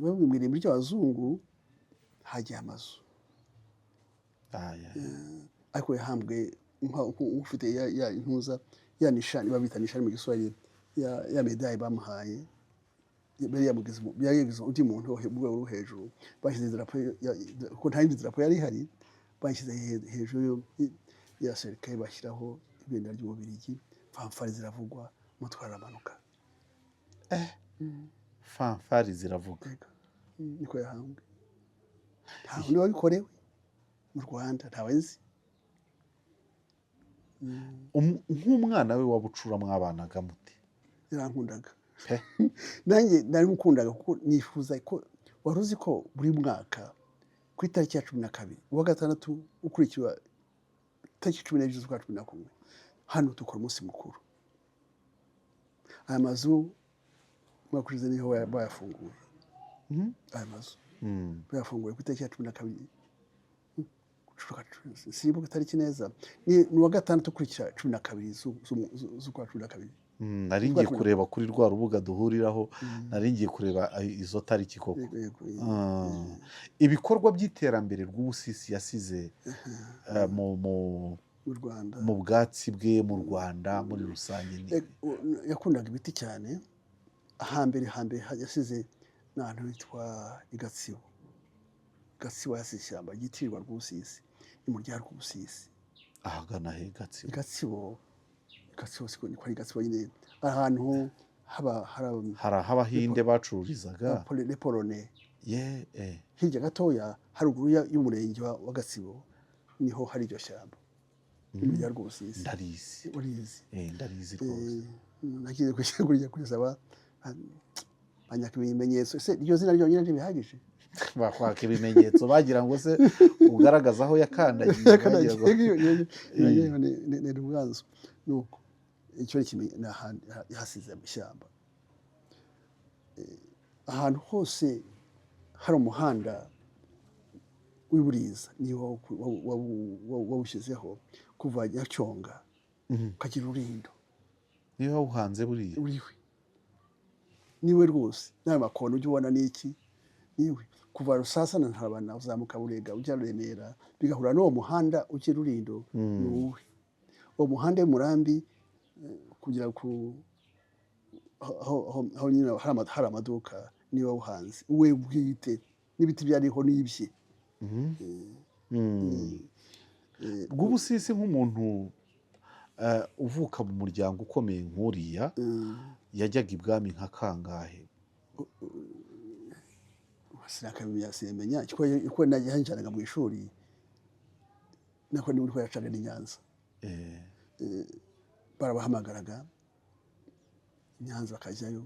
bamwe mu irembo ry'abazungu hagiye amazu ariko yahambwe ufite ya intuza ya nishani babita nishani mu Giswahili ya medaille bamuhaye bari yamugize undi muntu wo hejuru bashyize idarapo ko nta yindi darapo yari ihari bashyize hejuru ya serikali bashyiraho ibendera ry'Ububiligi fanfari ziravugwa mutwara amanuka fanfari ziravuga niko yahambwe nta wundi wabikorewe mu Rwanda ntawe nzi nk'umwana we wabucura mwabanaga muti yarankundaga nanjye nari mukundaga kuko nifuza ko wari uzi ko buri mwaka ku itariki ya 12 uwa gatandatu ukurikira itariki 12 z'ukwa 11 hano dukora umunsi mukuru aya mazu mwakurize niho bayafunguye aya mazu bayafunguye ku itariki ya 12 sibuka itariki neza ni uwa gatandatu ukurikira 12 z'ukwa 12 nari ngiye kureba kuri rwa rubuga duhuriraho nari ngiye kureba izo tariki koko ibikorwa by'iterambere rw'Ubusisi yasize mu bwatsi bwe mu Rwanda muri rusange yakundaga ibiti cyane hambere yasize n'ahantu hitwa Igatsibo yasize ishyamba ryitirirwa Rw'Ubusisi ni mu rya Rw'Ubusisi ahagana he Igatsibo ni kwa Igatsibo nyine ahantu hari abahinde bacururizaga le Polonais hirya gatoya haruguru y'umurenge wa Gatsibo niho hari iryo shyamba mu rya Rw'Ubusisi ndarizi rwose nagiye kugeza banyaka ibimenyetso se iryo zina ryonyine ntibihagije bakwaka ibimenyetso bagira ngo se ugaragaza aho yakandagiye ni ubwanzu nuko icyo hasize ishyamba ahantu hose hari umuhanda w'Iburiza niwo wawushyizeho kuva Nyacyonga ukagira Rulindo niwe wawuhanze buriya niwe rwose n'ayo makono ujya ubona n'iki yewe kuva Rusasa na Ntarabana uzamuka Burega ujya Remera bigahura n'uwo muhanda ujya Rulindo ni uwe uwo muhanda w'Umurambi kugira ku aho nyine hari amaduka niwe wuhanze we bwite n'ibiti byariho n'ibye Rwubusisi nk'umuntu uvuka mu muryango ukomeye nk'uriya yajyaga ibwami nka kangahe sinakamenya simenya kuko najyanaga mu ishuri nako ni uri yacaga ni Nyanza barabahamagaraga Nyanza bakajyayo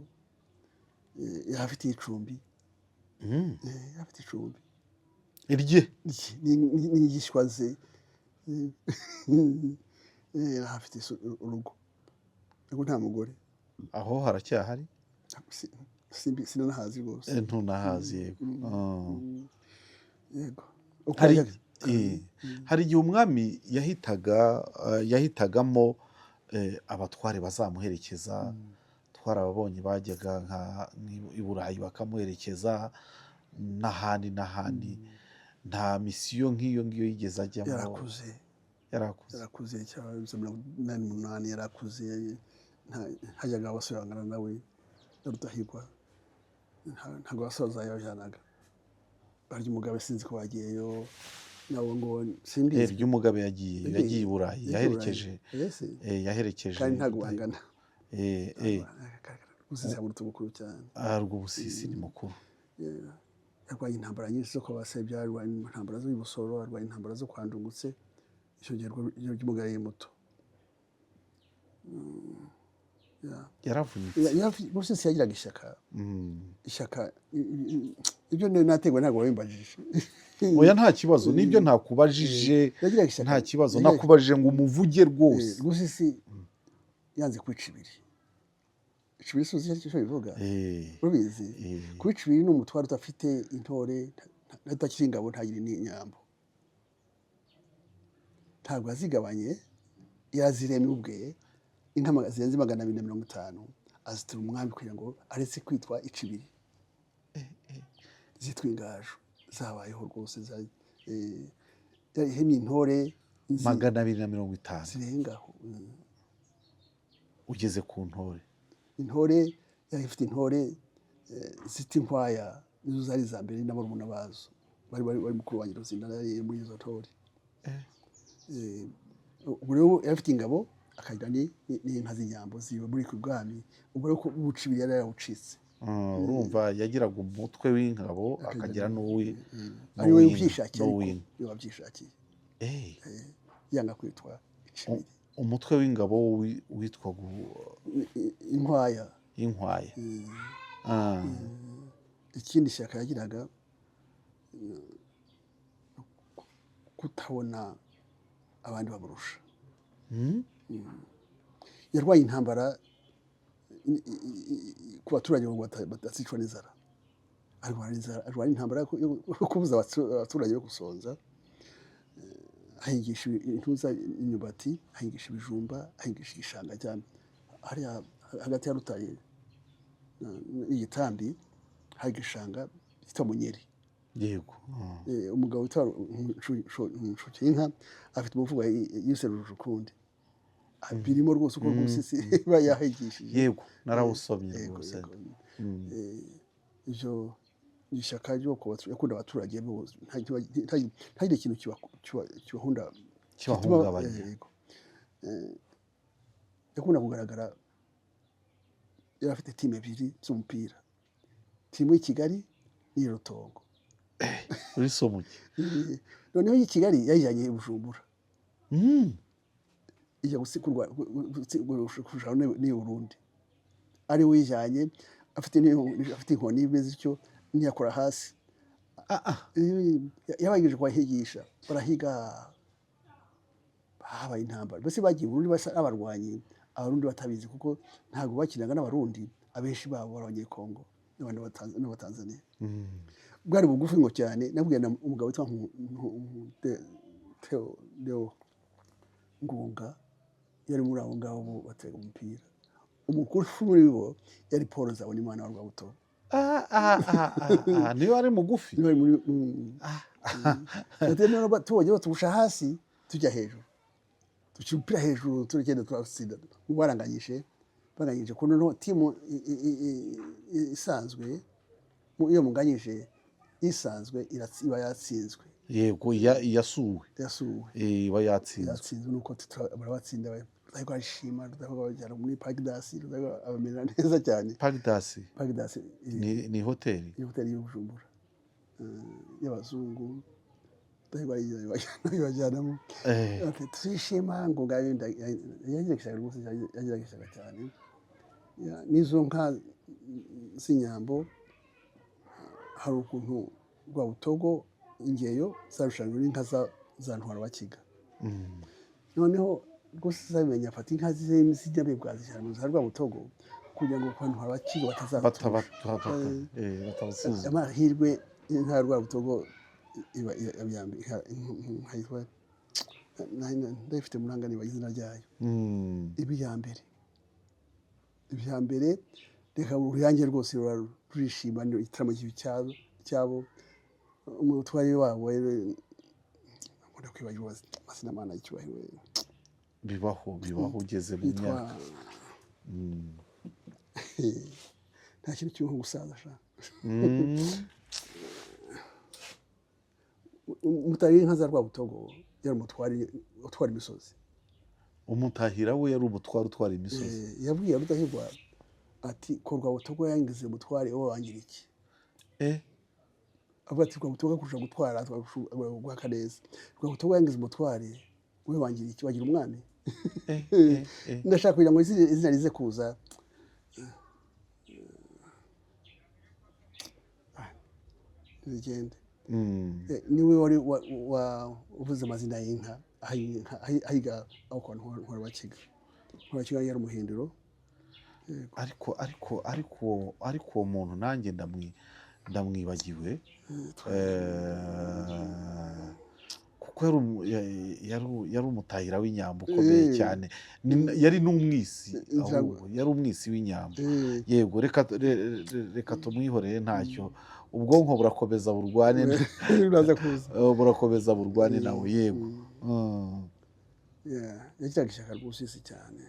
yafite icumbi yafite icumbi irye n'igishwa ze yafite urugo ariko nta mugore aho haracyahari sinanahazi rwose ntunahazi yego yego hari igihe umwami yahitagamo abatware bazamuherekeza twarababonye bajyaga i Burayi bakamuherekeza n'ahandi nta misiyo nk'iyo ngiyo yigeze ajyamo yarakuze cyangwa 88 yarakuze hajyaga abasore bangana nawe Rudahigwa ntabwo abasaza yabajyanaga barya Umugabe sinzi ko bagiyeyo nabo ngo simbizi ry'Umugabe yagiye i Burayi yaherekeje kandi ntabwo bangana Rwubusisi amuruta ubukuru cyane Rwubusisi ni mukuru yarwanye intambara nyinshi zo kubasebya yarwanye intambara zo Busoro yarwanye intambara zo kwa Ndungutse icyo gihe ry'Umugabe muto yaravunitse Rwubusisi yagiraga ishyaka ibyo nategwa ntabwo wabimbajije oya nta kibazo nibyo ntakubajije nta kibazo nakubajije ngo umuvuge rwose Rwubusisi yanze kwica ibiri suzi icyo bivuga ubizi kwica ibiri ni umutwaro udafite intore adakiri ingabo ntagire n'inyambo ntabwo azigabanye yaziremye ubwe intama zirenze 250 azitira umwami kugira ngo aretse kwitwa icibiri zitwa ingaju zabayeho rwose yahemye intore 250 zirengaho ugeze ku intore yari ifite intore zita inkwaya nizo zari za mbere n'abarumuna bazo bari mukuru wanjye Ruzinda yari muri izo ntore ubwo rero yari afite ingabo akagira n'inka z'inyambo ziba muri ku bwami ubwo rero ubuca ibiri yari yarawucitse urumva yagiraga umutwe w'ingabo akagira ari we ubyishakiye iyo wabyishakiye yanga kwitwa icibiri umutwe w'ingabo witwa inkwaya ikindi shyaka yagiraga kutabona abandi baburusha yarwaye intambara ku baturage ngo batasicwa n'inzara arwara intambara yo kubuza abaturage yo gusonza ahingisha intuza imyumbati ahingisha ibijumba ahingisha igishanga cyane hariya hagati ya Rutare n'igitambi hari igishanga cyitwa Munyeri yego umugabo witwa Nshukinka afite umuvugo yise Rujukundi birimo rwose uko Rwubusisi bayahigishije yego narawusomye rwose ibyo ishyaka ryo yakunda abaturage bose ntagire ikintu kibahungabanya yakunda kugaragara yari afite timu ebyiri z'umupira timu y'i Kigali n'iyi Rutongo uri somuke noneho y'i Kigali yayijyanye i Bujumbura ijya kurushaho n'i Burundi ari we uyijyanye afite inkoni imeze ityo ntiyakora hasi yabagije kubahigisha barahiga habaye intambara mbese bagiye Burundi basa n'abarwanyi abarundi batabizi kuko ntabwo bakinaga n'abarundi abenshi babo bari abanyekongo n'abatanzaniya bwari bugufi ngo cyane nabwiye umugabo witwa Theo Ngunga yari muri abo ngabo batega umupira umukuru muri bo yari Paul Nzabonimana wa Rwabutobo niyo ari mugufi. niba ari muri Ah, rero tubonye baturusha hasi tujya hejuru duca umupira hejuru turagenda turatsinda baranganyije ko noneho timu isanzwe iyo munganyije isanzwe iba yatsinzwe. yego yasuwe iba yatsinzwe. yatsinzwe nuko barabatsinda barashima bajyana muri Pagdasi abamera neza cyane. Pagdasi ni hoteli y'Ubujumbura y'abazungu bajyanamo turishima ngo ngayo yageragezaga rwose yageragezaga cyane. N'izo nka z'inyambo hari ukuntu Rwabutogo ingeyo zarushanwe n'inka za Ntwarabakiga. Noneho rwose zabimenya afata inka zijya bibwazishyira mu za Rwabutogo kugira ngo kwa Ntwarabakiga batabasuza amahirwe. Inka ya Rwabutogo iba nkayitwa ndayifite muranga niba izina ryayo ibya mbere reka uruyange rwose rurishima igitaramo cyabo. Umutware wabo nkunda kwibagirwa amazina mana y'icyubahiro. bibaho ugeze mu myaka nta kintu cy'uho gusaza sha. Umutahira inka za Rwabutogo yari umutware utwara imisozi. Umutahira we yari umutware utwara imisozi. Yabwiye Rudahigwa ati ko Rwabutogo yangize umutware wowe wangira iki? Avuga ati Rwabutogo kurusha gutwara guhaka neza. Rwabutogo yangize umutware wowe wangira iki? Wagira umwami. Ndashaka kugira ngo izina rize kuza. Rigende. Niwe wari uvuze amazina y'inka ahiga aho kwa Ntwarabakiga. Ntwarabakiga yari umuhindiro. ariko uwo muntu nanjye ndamwibagiwe kuko yari umutahira w'inyambo ukomeye cyane. Yari n'umwisi, yari umwisi w'inyambo. Yego reka tumwihorere ntacyo. Ubwonko burakomeza burwane nawe. Yego yagiraga ishyaka rwose cyane.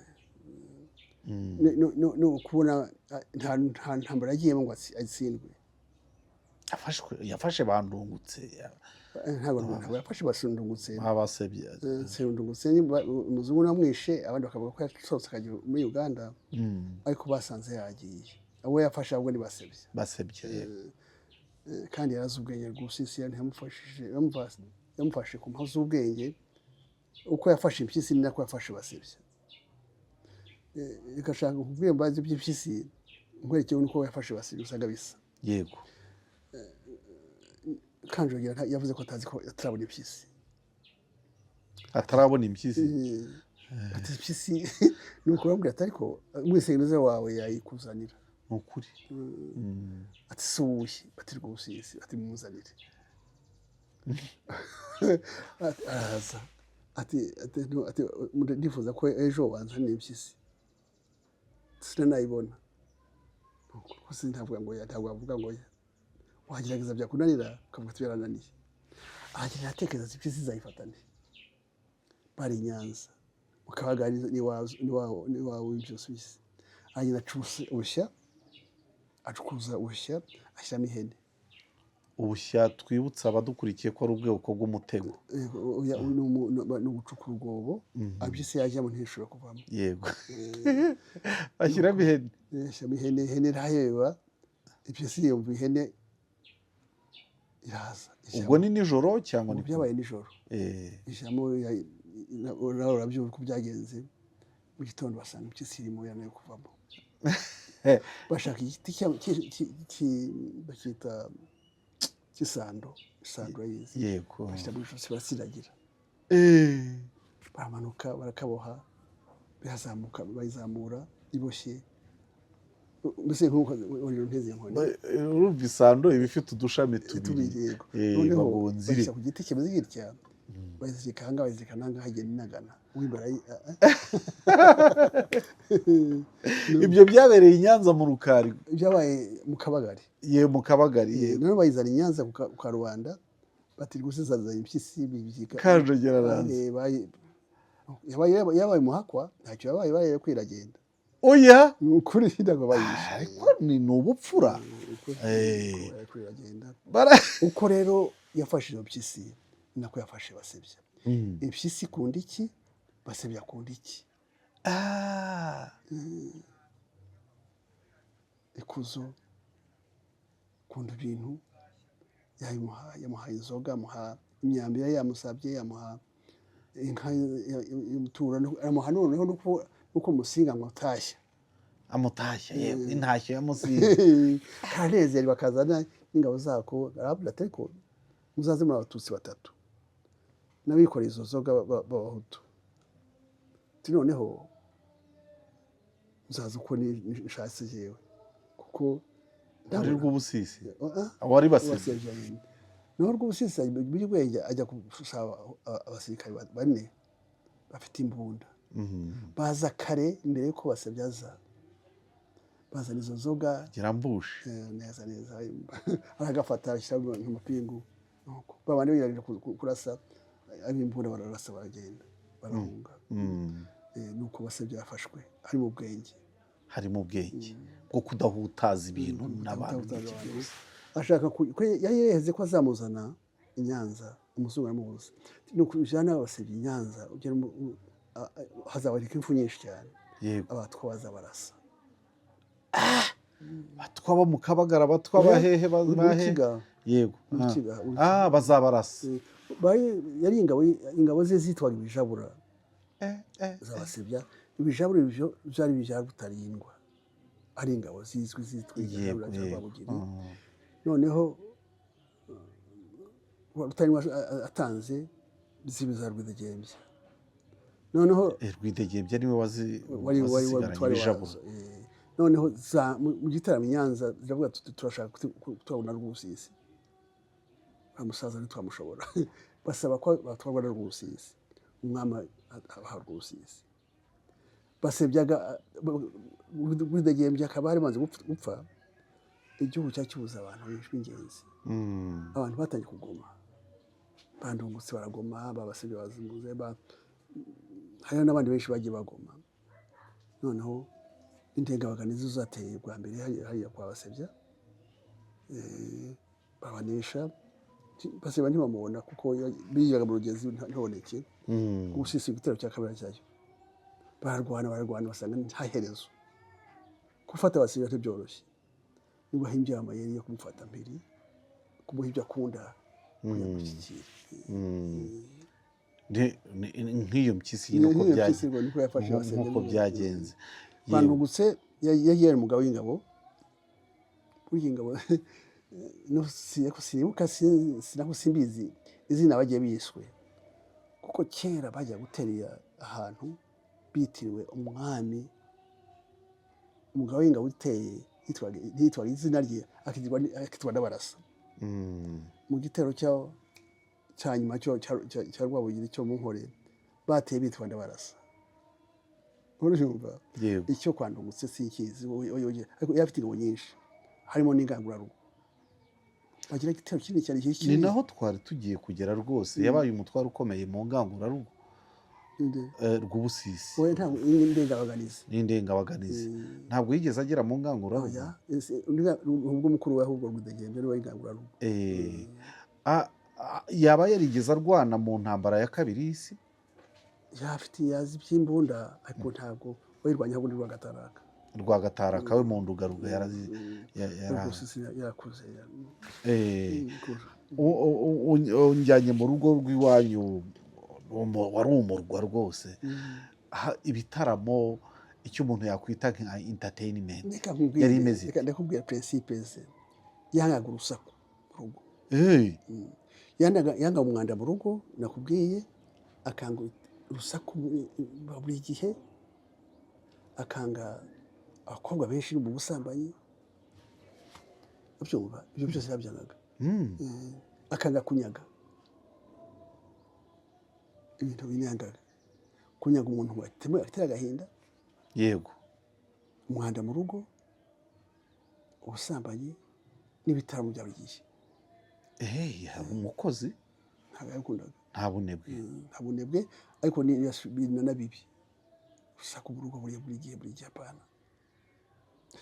no kubona nta ntambara yagiyemo ngo atsindwe. yafashe bandungutse. ntabwo yafashe basundungutse. Babasebye. Sundungutse umuzungu namwishe abandi bakavuga ko yasohotse akajya muri Uganda ariko basanze yagiye. Abo yafashe ahubwo basebye. Kandi yarazi ubwenge rwose yamufashe ku mpamvu z'ubwenge. Uko yafashe impyisi ni nako yafashe basebye. Igashaka kubwira mbazi by'impyisi nkwerekewe nuko yafashe basebye usanga bisa. Yego. Kanjogera yavuze ko atazi ko atarabona impyisi. Atarabona impyisi. Ati impyisi nuko bambwira ati ariko mwisengeneza wawe yayikuzanira. Ukuri. Ati sushi ati rwose ati muzanire. Araza ati ndifuza ko ejo wanzanira impyisi. Sinanayibona. Kuko sintavuga ngo ntabwo ngo wagerageza byakunanira ukavuga ati yarananiye. Ahagira atekereza impyisi zayifatane. Bari Nyanza mukabaganiriza ni wawe ibyo Suisse. Agira acuse ubushya acukuza ubushya ashyiramo ihene. Ubushya twibutsa abadukurikiye ko ari ubwoko bw'umutego. Ni ugucukura urwobo impyisi yajyamo ntishobora kuvamo. Yego. Ashyiramo ihene. Ashyiramo ihene iraheba. Impyisi yumva ihene iraza. Ubwo ni nijoro cyangwa ni byabaye nijoro. Ijamo urabyumva uko byagenze. Mu gitondo basanga impyisi irimo yanayo kuvamo. Bashaka igiti bakita kisando yizi. Yego. Bashaka gushaka basiragira. Baramanuka barakaboha birazamuka bayizamura iboshye. Mbese nkuko uriro nteze nkone. Urumva isando ibifite udushami tubiri. Noneho bashaka ku giti kimeze gitya. bayizirika ahangaha bayizirika n'ahangaha igenda inagana uw'imbere ibyo byabereye i Nyanza mu Rukari byabaye mu Kabagari mu Kabagari noneho bayizana i Nyanza ku Karubanda bati rwose zazanye impyisi bibyika Kanjogera araza yabaye muhakwa ntacyo yabaye baye kwiragenda oya ukuri ntabwo bayishe ariko ni ubupfura kwiragenda uko rero yafashe iyo mpyisi nako yafashe Basebya impyisi ikunda iki Basebya akunda iki ikuzo kunda ibintu yamuhaye inzoga amuha imyambaro yamusabye yamuha inka y'umutura amuha noneho nuko musinga amutashya yewe intashyo yamusinga kanezeri bakazana n'ingabo zako arabura ariko muzaze muri abatutsi batatu n'abikoreye izo nzoga b'abahutu noneho muzaza uko nishatse jewe kuko ari rw'ubusisi wari Basebya naho rw'ubusisi bw'Igwenge ajya gusaba abasirikare bane bafite imbunda baza kare mbere yuko Basebya aza bazana izo nzoga girambushe neza aragafata ashyira mu mapingu babandi birarira kurasa abimbunda bararasa baragenda barahunga nuko Basebya yafashwe hari mu bwenge bwo kudahutaza ibintu n'abantu ashaka yaheze ko azamuzana i Nyanza umuzungu aramubuza nuko ujana Basebya i Nyanza ugera hazabarika impfu nyinshi cyane abatwa bazabarasa batwa bo mu Kabagara batwa bahehe yego bazabarasa yari ingabo ze zitwaga ibijabura za Basebya ibijabura ibyo byari bijya Rutarindwa ari ingabo zizwi zitwa ibijabura cy'Ababugiri noneho Rutarindwa atanze zibiza Rwidegembya noneho Rwidegembya niwe wari ibijabura noneho mu gitaramo i Nyanza ziravuga turashaka turabona Rwubusisi amusaza ntitwamushobora basaba ko batwarwa na Rwubusisi umwami abaha Rwubusisi Basebyaga Rwidegembya akaba ari maze gupfa igihugu cyakibuza abantu b'ingenzi abantu batangiye kugoma bandungutse baragoma Basebya bazimuze hari n'abandi benshi bagiye bagoma noneho Intengabaganizi zateye bwa mbere hariya kwa Basebya babanesha Basebya ntibamubona kuko bijaga mu rugezi ntiboneke Rwubusisi igitero cya kabiri cyayo bararwana basanga nta herezo gufata Basebya ntibyoroshye niba himbye amayeri yo kumufata mbere kumuha ibyo akunda kuyamushyikira nk'iyo mpyisi nuko byagenze bandungutse yari umugabo w'ingabo simbizi izina bagiye biswe kuko kera bajya guterera ahantu bitiriwe umwami umugabo w'ingabo uteye yitwaga izina rye akitwa Ndabarasa mu gitero cya nyuma cya Rwabugiri cyo mu Nkore bateye bitwa Ndabarasa urumva icyo kwandungutse sinkizi ariko yafite ingabo nyinshi harimo n'ingangurarugo bagira igitero kinini cyane ni naho twari tugiye kugera rwose yabaye umutwaro ukomeye mu ngangurarugo Rwubusisi n'indengabaganizi ntabwo yigeze agera mu ngangurarugo ubwo mukuru we ahubwo Rwidegembya niwe ingangurarugo yaba yarigeze arwana mu ntambara ya kabiri y'isi yazi by'imbunda ariko ntabwo wayirwanya ahubwo Rwagataraka we mu Ndugaruga yarakuze unjyanye mu rugo rw'iwanyu wari umurwa rwose ibitaramo icyo umuntu yakwita nka entertainment yari imeze ndakubwira principe ze yangaga urusaku mu rugo yanga umwanda mu rugo nakubwiye akanga urusaku buri gihe akanga abakobwa benshi mu busambanyi ubyumva ibyo byose yabyangaga akanga kunyaga ibintu binyangaga kunyaga umuntu ngo atera agahinda, yego, umwanda mu rugo, ubusambanyi n'ibitaramo bya buri gihe. umukozi Ntabwo yabikundaga. nta bunebwe. Nta bunebwe, ariko ni na bibi. Ushaka urugo buri gihe apana.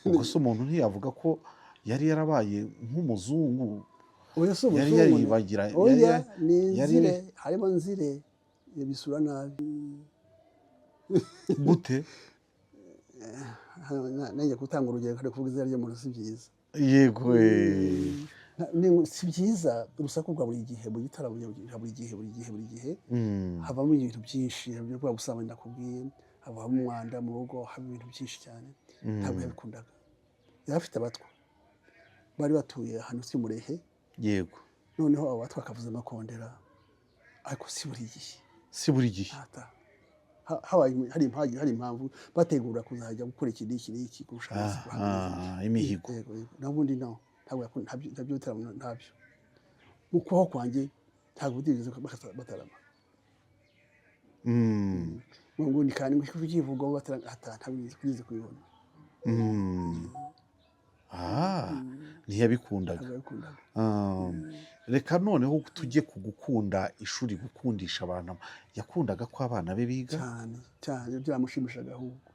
ubwo se umuntu ntiyavuga ko yari yarabaye nk'umuzungu, Oya si yari umuzungu. yaribagira, Oya ni nzire, harimo nzire bisura nabi. gute? Nanjye gutanga urugero kandi kuvuga izina ry'umuntu si byiza. Yego, Si byiza urusaku rwa buri gihe mu gitaramo buri gihe havamo ibintu byinshi, byo gusambanya nakubwiye, havamo umwanda mu rugo, haba ibintu byinshi cyane. Ntabwo yabikundaga. Yari afite abatwa bari batuye ahantu si Murehe, yego, noneho abo batwa bakavuza amakondera, ariko si buri gihe. Hari impamvu bategura kuzajya gukora iki n'iki kurusha imihigo. n'ubundi ntabyo bitaramo ntabyo. Mu kubaho kwanjye ntabwo bigeze batarama. Ngo ni kandi kukivugaho batarama ntabwo kugeze kubibona. Ntiyabikundaga. Reka noneho tujye ku gukunda ishuri, gukundisha abantu. Yakundaga ko abana be biga cyane byamushimishaga ahubwo.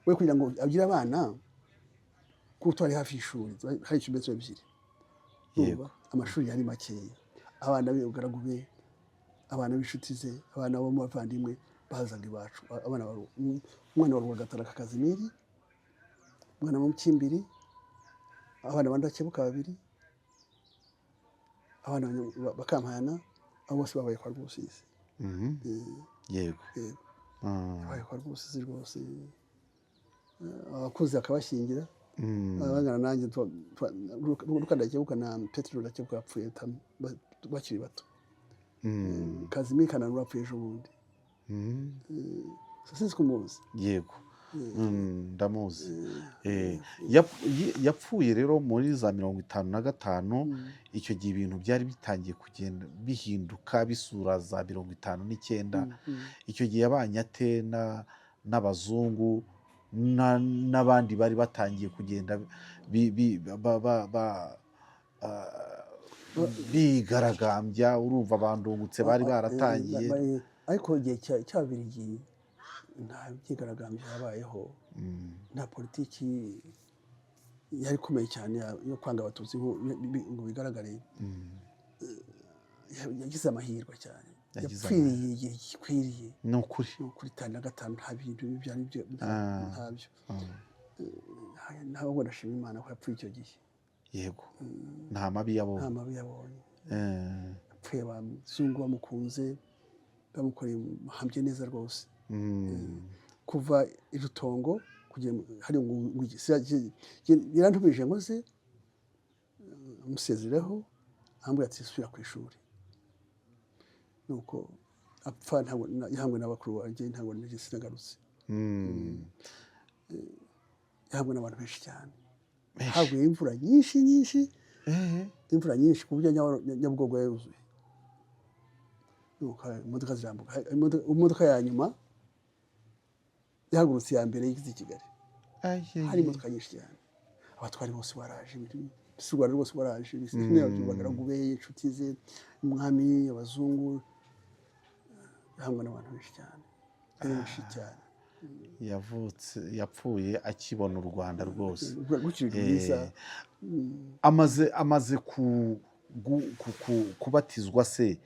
We kugira ngo agire abana, kuko twari hafi y'ishuri, hari icyumba ebyiri. Yego. Amashuri yari makeya, abana be ugaragu be, abana b'inshuti ze, abana bo mu bavandimwe bazaga iwacu. Umwana wa Rwagatara Kazimiri, umwana wa Mukimbiri, abana ba Ndakebuka babiri, abana Bakampayana, abo bose babaye kwa Rwusizi. Yego, babaye kwa Rwusizi rwose. Abakuze akabashyingira, abangana nanjye Ndakebuka na Petero Ndakebuka bapfuye bakiri bato. Kazimiri Kananura apfuye ejo bundi. Sinzi ko umuzi. Yego, ndamuzi. Yapfuye rero muri za 55. Icyo gihe ibintu byari bitangiye kugenda bihinduka bisura za 59. Icyo gihe yabanye ate n'abazungu n'abandi bari batangiye kugenda bigaragambya. Urumva abandungutse bari baratangiye, ariko igihe cy'Ababiligi nta byigaragambyo yabayeho. Nta politiki yari ikomeye cyane yo kwanga Abatutsi ngo bigaragare. Yagize amahirwe cyane, yapfiriye igihe gikwiriye. ni ukuri. 55 nta bintu byari ntabyo. Ntabwo ndashima Imana ko yapfuye icyo gihe. Yego, nta mabi yabonye. Yapfuye abazungu bamukunze, bamukoreye muhambye neza rwose. Kuva i Rutongo kugera hari yarantubije ngo ze amusezereho, ambwira ati subira ku ishuri. Nuko apfa yahambwe n'abakuru banjye, ntabwo nigeze sinagarutse. Yahambwe n'abantu benshi cyane, haguye imvura nyinshi, imvura nyinshi ku buryo Nyabugogo yuzuye. Nuko imodoka zirambuka, imodoka ya nyuma yahagurutse ya mbere yigeze i Kigali. Hari imodoka nyinshi cyane, abatwari bose baraje, u Rwanda rwose baraje, abagaragu be, inshuti ze, umwami, abazungu. Yahambwe n'abantu benshi cyane. Yapfuye akibona u Rwanda rwose. Amaze kubatizwa se,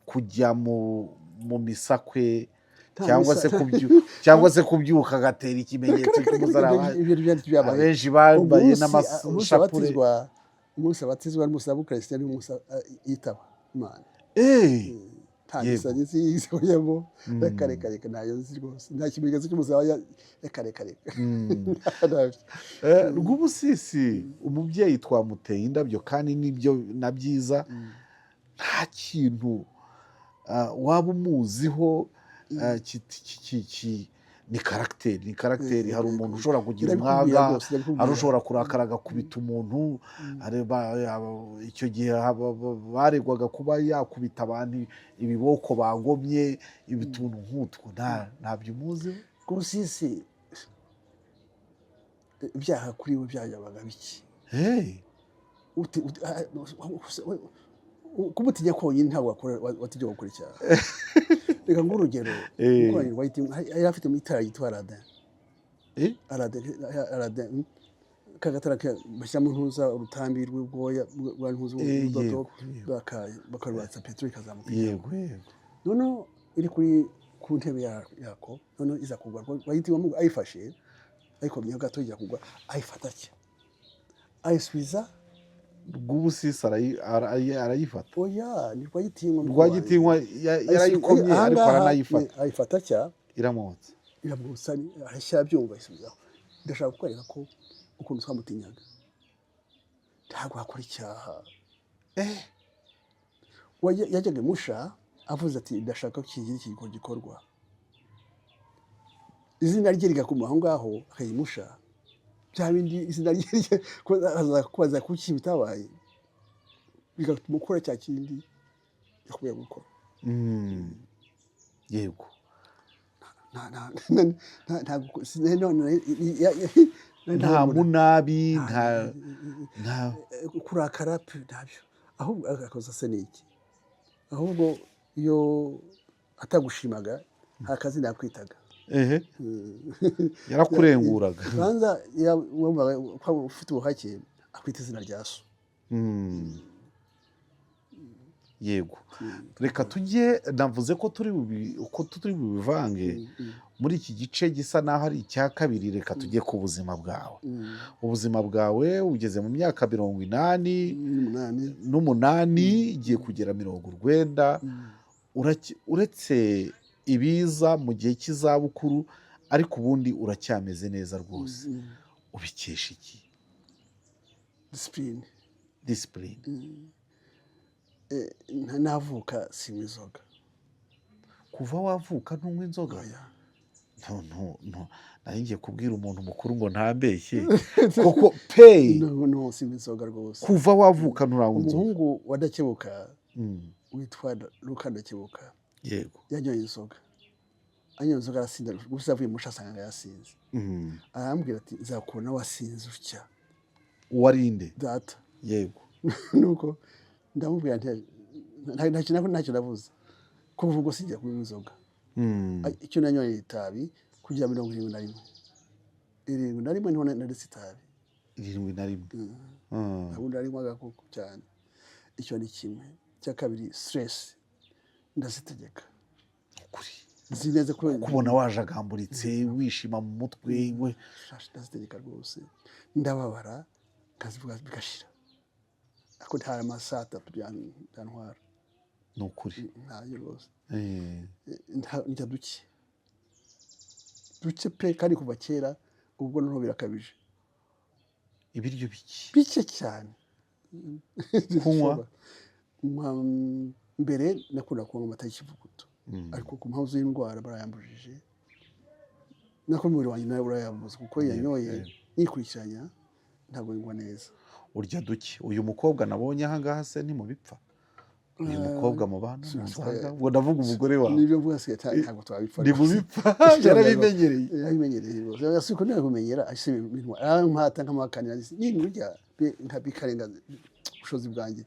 kujya mu misa kwe, cyangwa se kubyuka agatera ikimenyetso cy'umusaraba. Abenshi bambaye n'amashapure. Umunsi abatizwa n'umunsi w'Abukristo n'umunsi yitaba Imana. Nta gisanyi ziyemo, reka ntayo nzi rwose. Nta kimenyetso cy'umusaraba, reka. Rwubusisi umubyeyi twamuteye indabyo, kandi nibyo na byiza. Nta kintu waba umuziho ni karagiteri hari umuntu ushobora kugira Ndabikubwira umwaga rwose, ndabikubwira. hari ushobora kurakara agakubita umuntu icyo gihe baregwaga kuba yakubita abantu ibiboko bagomye ibituntu nk'utwo ntabyo muzi Rwosisi ibyaha kuri we byabaga biki kumutinya konyine ntabwo watijya gukora icyaha reka ng'urugero yari afite itara yitwa Aladin kagatara bashyiramo ntuza urutambi rw'ubwoya rwa ntuza urudodo bakarwatsa peteroli ikazamuka yego noneho iri ku ntebe yako noneho iza kugwa bayitima ayifashe ayikomyeho gato ijya kugwa ayifata atya ayisubiza rw'ubusisi arayifata oya ni rwagitinywa yarayikomye ariko aranayifata ayifata atya iramutsa arashyira byumva ayisubizaho ndashaka kukwereka ko ukuntu twamutinyaga ntabwo akora icyaha yajyaga imusha avuze ati ndashaka ko iki gikorwa izina rye rigakuma aho ngaho akayimusha bya bindi izina rye kubaza kuki bitabaye bigatuma ukora cya kindi yakubwiye gukora yego nta munabi nta kurakara ntabyo ahubwo agakoza se n'iki ahubwo iyo atagushimaga nta kazi nakwitaga yarakurenguraga banza ufite ubuhake akwita izina rya so yego reka tujye navuze ko turi bubivange muri iki gice gisa naho ari icya kabiri reka tujye ku buzima bwawe ubuzima bwawe ugeze mu myaka 88 igiye kugera 90 uretse ibiza mu gihe cy'izabukuru ariko ubundi uracyameze neza rwose ubikesha iki disipurine navuka sinywa inzoga kuva wavuka ntunywa inzoga nari ngiye kubwira umuntu mukuru ngo ntambeshye koko peyi no sinywa inzoga rwose kuva wavuka nturanywa inzoga umuhungu wa Ndakebuka witwa Luka Ndakebuka yego yanyoye inzoga anyoye inzoga arasinda gusa avuye musha asanga yasinze arambwira ati nzakubona wasinze utya warinde data yego nuko ndamubwira ntacyo navuze kuva ubwo sinjya kunywa inzoga icyo nanyoye itabi kugira 71 niho naretse itabi 71 ubundi arinywaga koko cyane icyo ni kimwe cya kabiri stress ndazitegeka ukuri nzi neza ko kubona wajagamburitse wishima mu mutwe we ndazitegeka rwose ndababara kazivuga bigashira ako ntara amasaha 3 byantwara ni ukuri ntayo rwose njya duke pe kandi kuva kera ubwo noneho birakabije ibiryo bike cyane kunywa mbere nakunda kunywa amata y'ikivuguto ariko ku mpamvu z'indwara barayambujije nako umubiri wanjye nawe urayambuza kuko yanyoye yikurikiranya ntabwo yingwa neza urya duke uyu mukobwa nabonye aha ngaha se ni mu bipfa uyu mukobwa mu bana ngo ndavuga umugore wawe nibyo mvuga se ntabwo twabipfa ni mu bipfa yarabimenyereye rwose yasuko nawe kumenyera ashise ibintu arampata nk'amakanira ni urya bikarenga ubushobozi bwanjye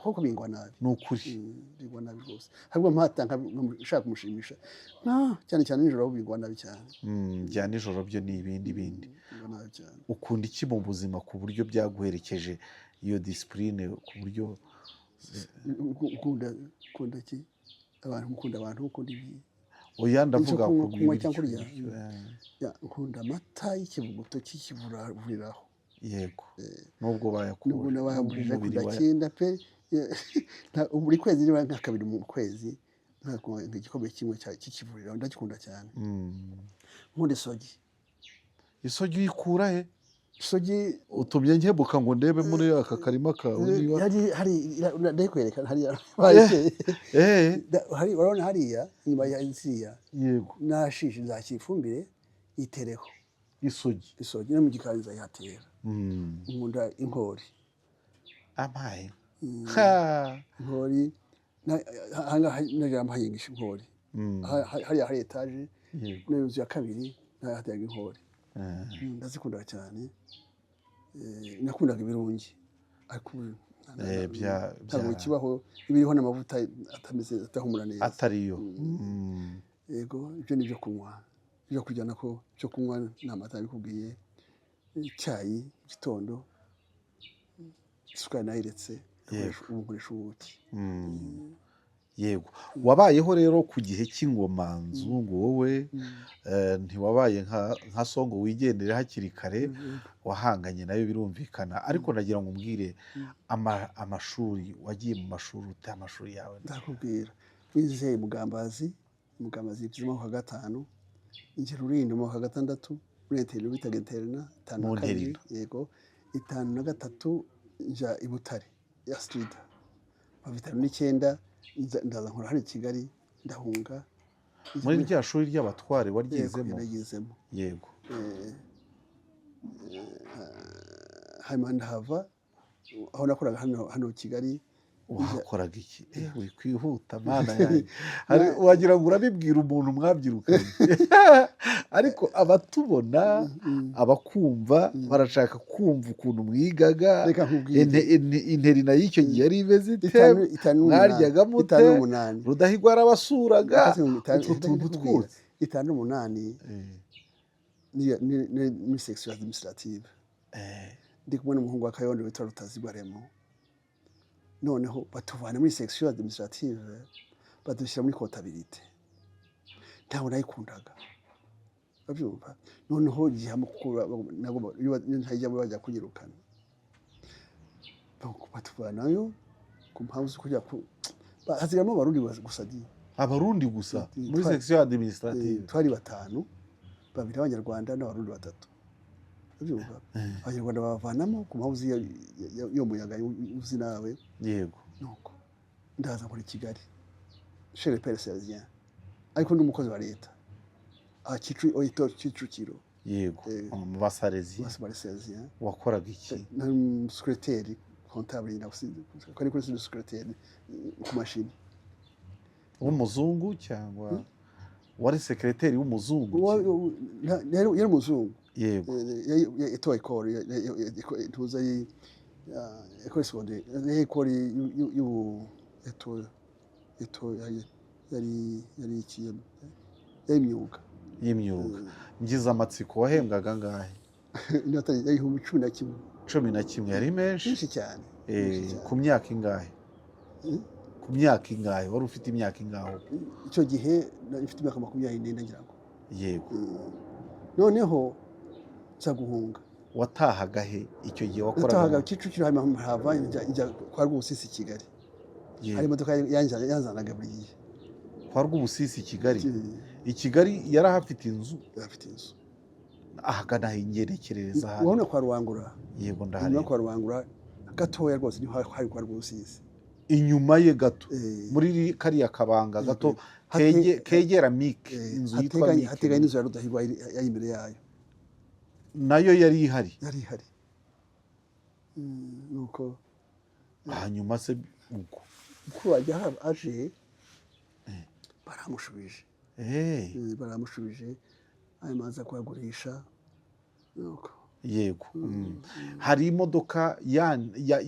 koko bingwa nabi ni ukuri bingwa nabi rwose ahubwo mpata nshaka kumushimisha cyane cyane nijoro bingwa nabi cyane bya nijoro byo ni ibindi ukunda iki mu buzima ku buryo byaguherekeje iyo disipurine ku buryo ukunda iki abantu mukunda abantu ukunda ibi oya ndavuga ku kunywa cyangwa kurya nkunda amata y'ikivuguto cy'ikivuriraho yego nubwo bayakura kudakenda pe buri kwezi niba nka kabiri mu kwezi nk'igikombe kimwe cy'ikivuriraho ndagikunda cyane nkunda isogi uyikura he Isogi utumye nkebuka ngo ndebe muri aka karima kawe niba yari hari ndayikwereka hariya Eh, bayiteye eh, hari urabona hariya inyuma ya insiya yego nashishe nzakira ifumbire itereho isogi isogi no mu gikari nzayihatera Mm. nkunda inkori amaye ha inkori ahangaha nagira mpahingisha inkori Mm. hariya hari etaje yego no inzu ya kabiri nahateraga inkori Eh, ndazikunda cyane nakundaga ibirungi ariko ubu ntabwo bikibaho ibiriho n'amavuta atameze atahumura neza atariyo Mm. yego ibyo ni ibyo kunywa ibyo kurya nako byo kunywa ni amata bikubwiye icyayi igitondo isukari nayiretse ubu nkoresha ubuki Mm. yego wabayeho rero ku gihe cy'ingoma nzungu wowe ntiwabaye nka songo wigendere hakiri kare wahanganye nayo birumvikana ariko nagira ngo umbwire amashuri wagiye mu mashuri ute amashuri yawe ndakubwira wizeye mugambazi yize mu wa gatanu ingero urinde mu wa gatandatu muri interina bitaga interina itanu na kabiri yego itanu na gatatu nja i Butare ya strida mu bitanu n'icyenda ndaza nkora hano i Kigali ndahunga muri rya shuri ry'abatware waryizemo yego hanyuma ndahava aho nakoraga hano i Kigali wakoraga iki wikwihuta mana yanjye wagira ngo urabibwira umuntu mwabyirukanye ariko abatubona abakumva barashaka kumva ukuntu mwigaga interina y'icyo gihe yari imeze ite mwaryaga mute Rudahigwa yarabasuraga utwo tuntu twose 58 ni muri section administrative ndi kumwe n'umuhungu wa Kayondo witwa Rutazigwa Remo noneho batuvana muri section administrative badushyira muri comptabilité ntabwo nayikundaga babyumva noneho gihe mukura nagomba ntajya bajya kunyirukana batuvanayo ku mpamvu zo kujya haziramo abarundi gusa abarundi gusa muri section administrative twari batanu babiri abanyarwanda n'abarundi batatu abanyarwanda bavanamo ku mpamvu yo muyaga uzi nawe yego nuko ndaza muri Kigali chez le père Sergien ariko ndi umukozi wa leta Kicukiro yego mu basarezi wakoraga iki na secrétaire comptable kari kuri secrétaire ku mashini w'umuzungu cyangwa wari secrétaire w'umuzungu yari umuzungu yego etoye kore tuza école secondaire école yari iki y'imyuga ngize amatsiko wahembwaga ngahe y'ibihumbi 11 11 yari menshi cyane ku myaka ingahe ku myaka ingahe wari ufite imyaka ingaho icyo gihe ifite imyaka 24 ngira ngo yego noneho nza guhunga watahaga he icyo gihe wakoraga natahaga Kicukiro hava njya kwa Rwubusisi Kigali hari imodoka yanzanaga buri gihe kwa Rwubusisi i Kigali yarahafite inzu ahagana hingerekereza hano ubona kwa Ruwangura yego ndahari kwa Ruwangura gatoya rwose ni hari kwa Rwubusisi inyuma ye gato muri kariya kabanga gato kegera Mike inzu yitwa Mike hateganye inzu ya Rudahigwa yari imbere yayo nayo yari ihari nuko hanyuma se uko wajya aje baramushubije hanyuma aza kuyagurisha nuko yego hari imodoka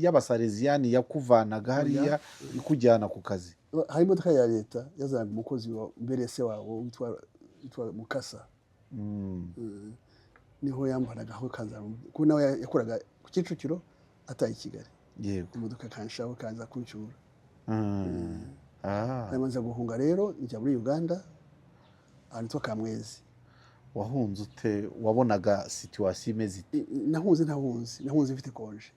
y'abasareziyani yakuvanaga hariya ikujyana ku kazi hari imodoka ya leta yazanaga umukozi wa mbere se wabo witwa Mukasa niho yambanaga aho kanzana kuko nawe yakoraga ku Kicukiro ataye i Kigali yego imodoka kanshaho kanza kuncyura hanyuma nza guhunga rero njya muri Uganda ahantu Kamwezi wahunze ute wabonaga situation imeze ite nahunze mfite konje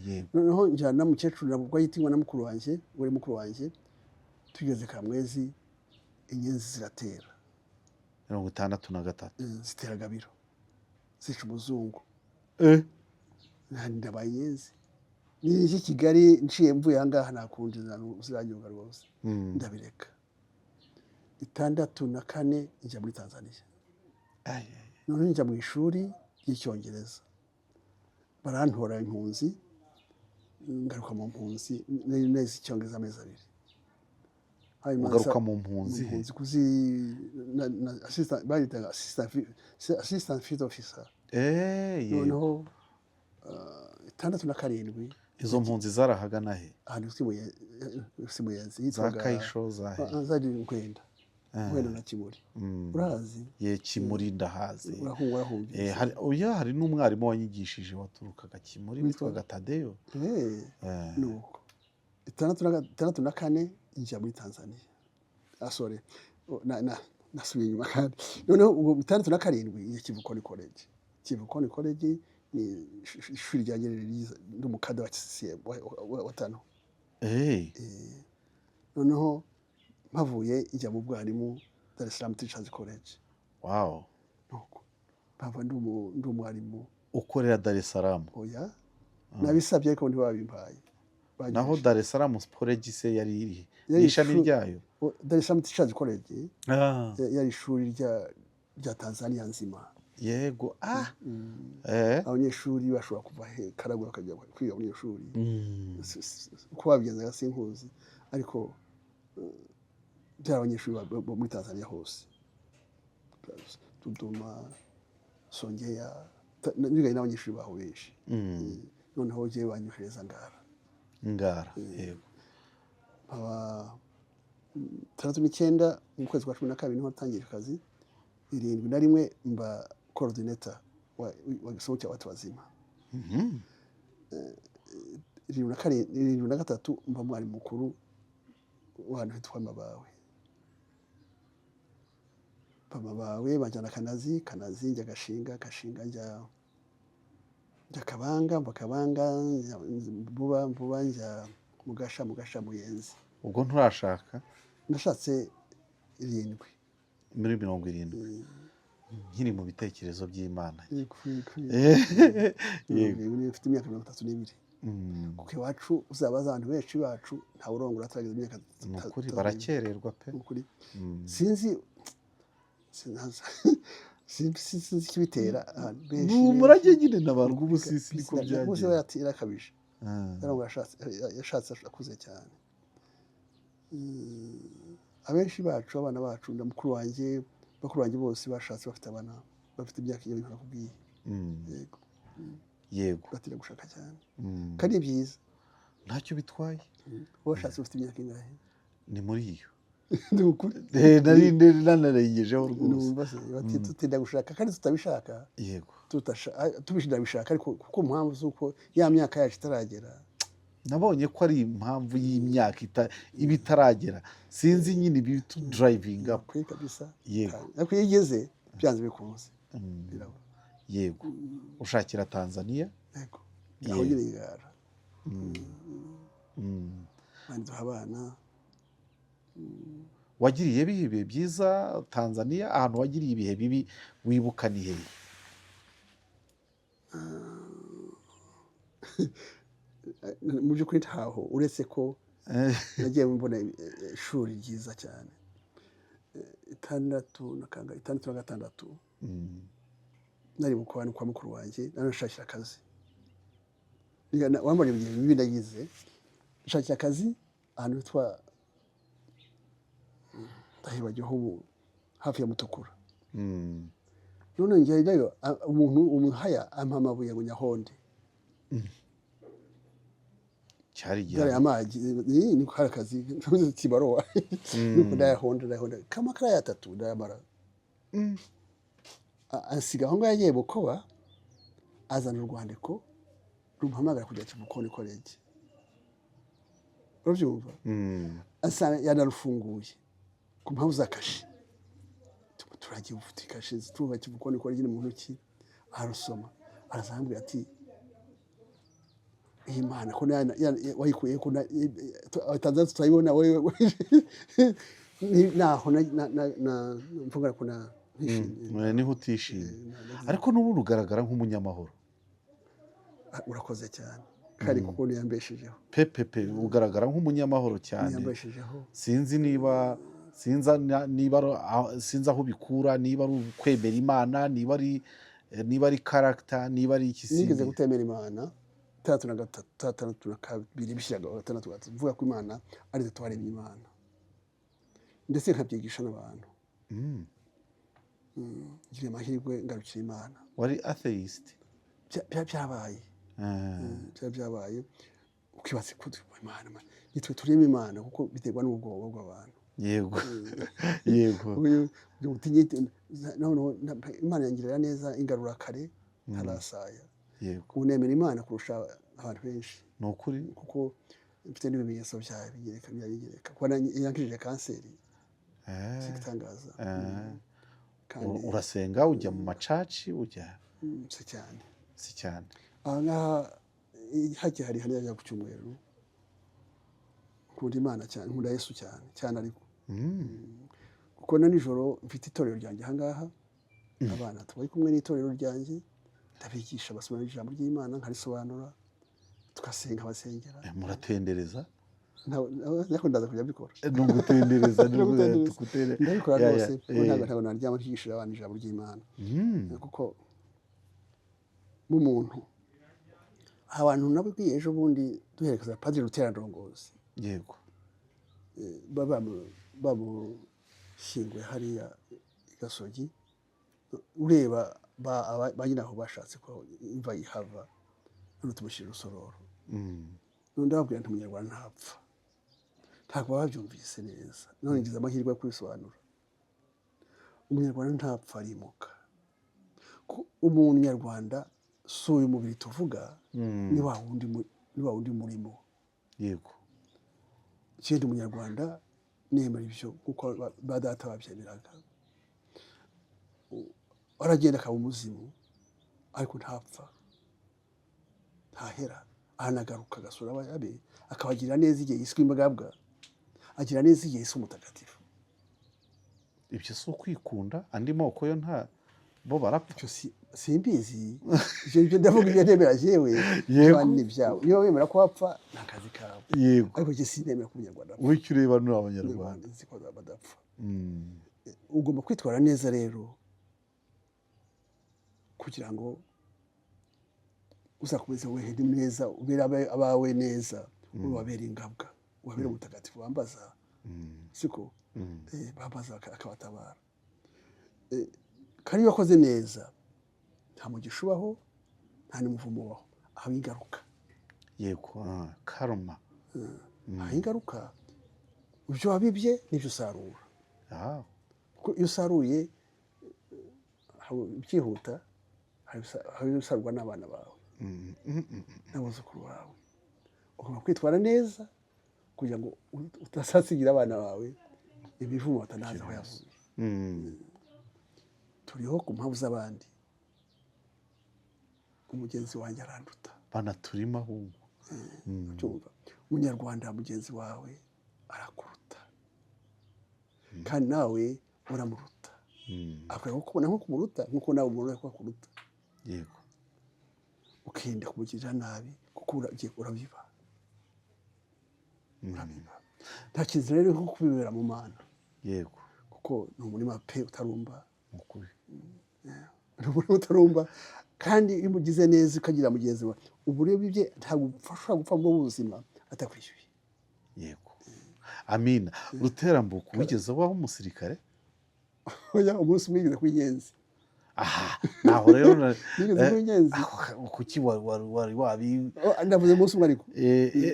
yego noneho njyana mukecuru nabwo yitingwa na mukuru wanjye tugeze Kamwezi inyenzi ziratera 63 zitera Gabiro zica umuzungu ndabaye inyenzi n'iki Kigali nciye mvuye aha ngaha nakundi uziranyumva rwose ndabireka 64 njya muri Tanzania none njya mu ishuri ry'icyongereza barantora impunzi ngaruka mu mpunzi neza icyongereza amezi 2 ugaruka mu mpunzi kuzi assistant field officer noneho 67 izo mpunzi zarahagana he ahantu simuyenzi za Kayisho zahe zari Nkwenda na Kimuri urazi ye Kimuri ndahazi urahumva hari n'umwarimu wanyigishije waturukaga Kimuri witwaga Tadeyo nuko 64 njya muri Tanzania sorry nasubiye inyuma kandi noneho 67 ya Kivukoni college ni ishuri rya Nyerere ndumukada wa CCM wa 5 noneho mpavuye njya mu bwarimu Dar es Salaam Teachers College wow nuko bava ndumwarimu ukorera Dar es Salaam oya nabisabye ariko ntibabimpaye naho Dar es Salaam College se yari iri ishami ryayo Dar es Salaam Teachers College yari ishuri rya Tanzania nzima yego abanyeshuri bashobora kuva Karagwe bakajya kwiga muri iyo shuri uko babigenzaga sinkuzi ariko byari abanyeshuri bo muri Tanzania hose Dodoma Songea nigaye n'abanyeshuri baho benshi noneho je banyohereza Ngara yego 39 mu kwezi kwa 12 niho tangije akazi 71 mba coordinator wa gisomo cya watu wazima 73 mba mwari mukuru w'ahantu hitwa Mabawe bajyana Kanazi njya Gashinga njya Kabanga Mbuba njya Mugasha Muyenzi ubwo nturashaka nashatse 7 muri 70 nkiri mu bitekerezo by'Imana yego mfite imyaka 32 kuko iwacu uzabaza abantu benshi bacu nta urongora atarageza imyaka 3 ukuri barakererwa pe ukuri sinzi kibitera benshi murage nyine nabarwa ubusisi niko byagiye bose bayatira kabije yarongora yashatse akuze cyane abenshi bacu abana bacu ndamukuru wanjye bakuru wanjye bose bashatse bafite abana bafite imyaka y'ibintu nakubwiye yego batira gushaka cyane kandi byiza ntacyo bitwaye washatse ufite imyaka ingahe ni muri iyo ndukuri narayigejeho rwose bati tutenda gushaka kandi tutabishaka yego tubishira bishaka ariko kuko mpamvu zuko ya myaka yacu itaragera nabonye ko ari impamvu y'imyaka ibitaragera sinzi nyine bitu driving up kabisa yego ariko yigeze byanze bikunze yego ushakira Tanzania yego aho nyine Ngara bandi abana wagiriye ibihe byiza Tanzania ahantu wagiriye ibihe bibi wibuka ni hehe mu by'ukuri ntaho uretse ko nagiye mbona ishuri ryiza cyane 6 nari mukwana kwa mukuru wanjye narashakira akazi wambara ibihe bibi nagize nshakira akazi ahantu hitwa ndahibagiyeho hafi ya Mutukura none njyayo umuhaya ampa amabuye ngo nyahonde cyari gari amaji ni hari akazi kibarowa nuko ndayahonda kamakara ya 3 ndayamara asiga aho ngaye Bukoba azana urwandiko rumpamagara kujya Kivukoni college urubyumva asanga yanarufunguye ku mpamvu z'akashi turagiye ufite kashi tuba Kivukoni college mu ntoki arusoma arazambwira ati Imana ko wayikuye ko Tanzania tutayibona wewe naho mvuga ko niho utishimye ariko n'ubu ugaragara nk'umunyamahoro urakoze cyane kandi kuko niyambeshejeho pepepe ugaragara nk'umunyamahoro cyane niyambeshejeho sinzi niba sinzi aho bikura niba ari ukwemera imana niba ari karagita niba ari iki nigeze gutemera imana 6 bishyiraga 6 mvuga ko imana ari twe twaremye imana ndetse nkabyigisha n'abantu ngira amahirwe ngarukira imana wari atheist byabaye byabaye ukibatse ko imana nitwe turema imana kuko biterwa n'ubwoba bw'abantu yego yego imana yangirira neza ingarura kare ntarasaya yego unemera imana kurusha abantu benshi ni ukuri kuko mfite n'ibimenyetso byayo bigereka kuko yankirije kanseri sigitangaza kandi urasenga ujya mu macaci ujya si cyane aha ngaha hakihari hariya ku cyumweru nkunda imana cyane nkunda yesu cyane ariko kuko na nijoro mfite itorero ryanjye aha ngaha abana tubari kumwe n'itorero ryanjye ndabigisha basoma ijambo ry'imana nkarisobanura tugasenga abasengera muratendereza nako ndaza kujya bikora ni ugutendereza ndabikora rwose ntabwo naryama ntigishije abantu ijambo ry'imana kuko mu muntu abantu nabwiye ejo bundi duherekeza padiri Ruterandongozi yego bamushyinguye hariya i Gasogi ureba ba nyiraho bashatse ko imva yihava none tumushyira urusororo none ndababwira nti umunyarwanda ntapfa ntabwo babyumvise neza none ngize amahirwe yo kubisobanura umunyarwanda ntapfa arimuka umuntu nyarwanda si uyu mubiri tuvuga ni wa wundi murimo yego ikindi umunyarwanda nemera ibyo kuko ba data babyemeraga aragenda akaba umuzimu ariko ntapfa ntahera ahanagaruka agasura abe akabagirira neza igihe yiswe imbwabwa agira neza igihe yiswe umutagatifu ibyo si ukwikunda andi moko yo nta bo barapfa simbizi ibyo ndavuga ibyo nemera jewe ni ibyawe niba wemera ko wapfa ni akazi kawe yego ariko njye sinemera ko umunyarwanda apfa wicyo ureba ni abanyarwanda nzi ko badapfa ugomba kwitwara neza rero kugira ngo uzakomeze wehe neza ubera abawe neza ubabera ingabwa ubabera umutagatifu bambaza siko bambaza akabatabara kandi iyo wakoze neza nta mugisha ubaho nta n'umuvumo ubaho aho ingaruka yego karma aho ingaruka ibyo wabibye n'ibyo usarura kuko iyo usaruye byihuta hari usarurwa n'abana bawe n'abuzukuru bawe ugomba kwitwara neza kugira ngo utazasigira abana bawe imivumo batanazi aho yavuye turiho ku mpamvu z'abandi umugenzi wanjye aranduta banaturima ahubwo cyumva umunyarwanda mugenzi wawe arakuruta kandi nawe uramuruta akwiye kukubona nko kumuruta nkuko nawe umubona ko akuruta yego ukirinda kumugirira nabi kuko urabiba nta kintu rero nko kubibera mu mana yego kuko ni umurima pe utarumba ukuri ni umurima utarumba kandi iyo umugize neza ukagira mugenzi wawe uburebe bye ntabwo ushobora gupfa mu buzima atakwishyuye yego amina Ruterambuku wigeze ubaho umusirikare oya umunsi umwe yigeze kw'inyenzi aha naho rero nigeze kw'inyenzi kuki wari wabi ndavuze umunsi umwe ariko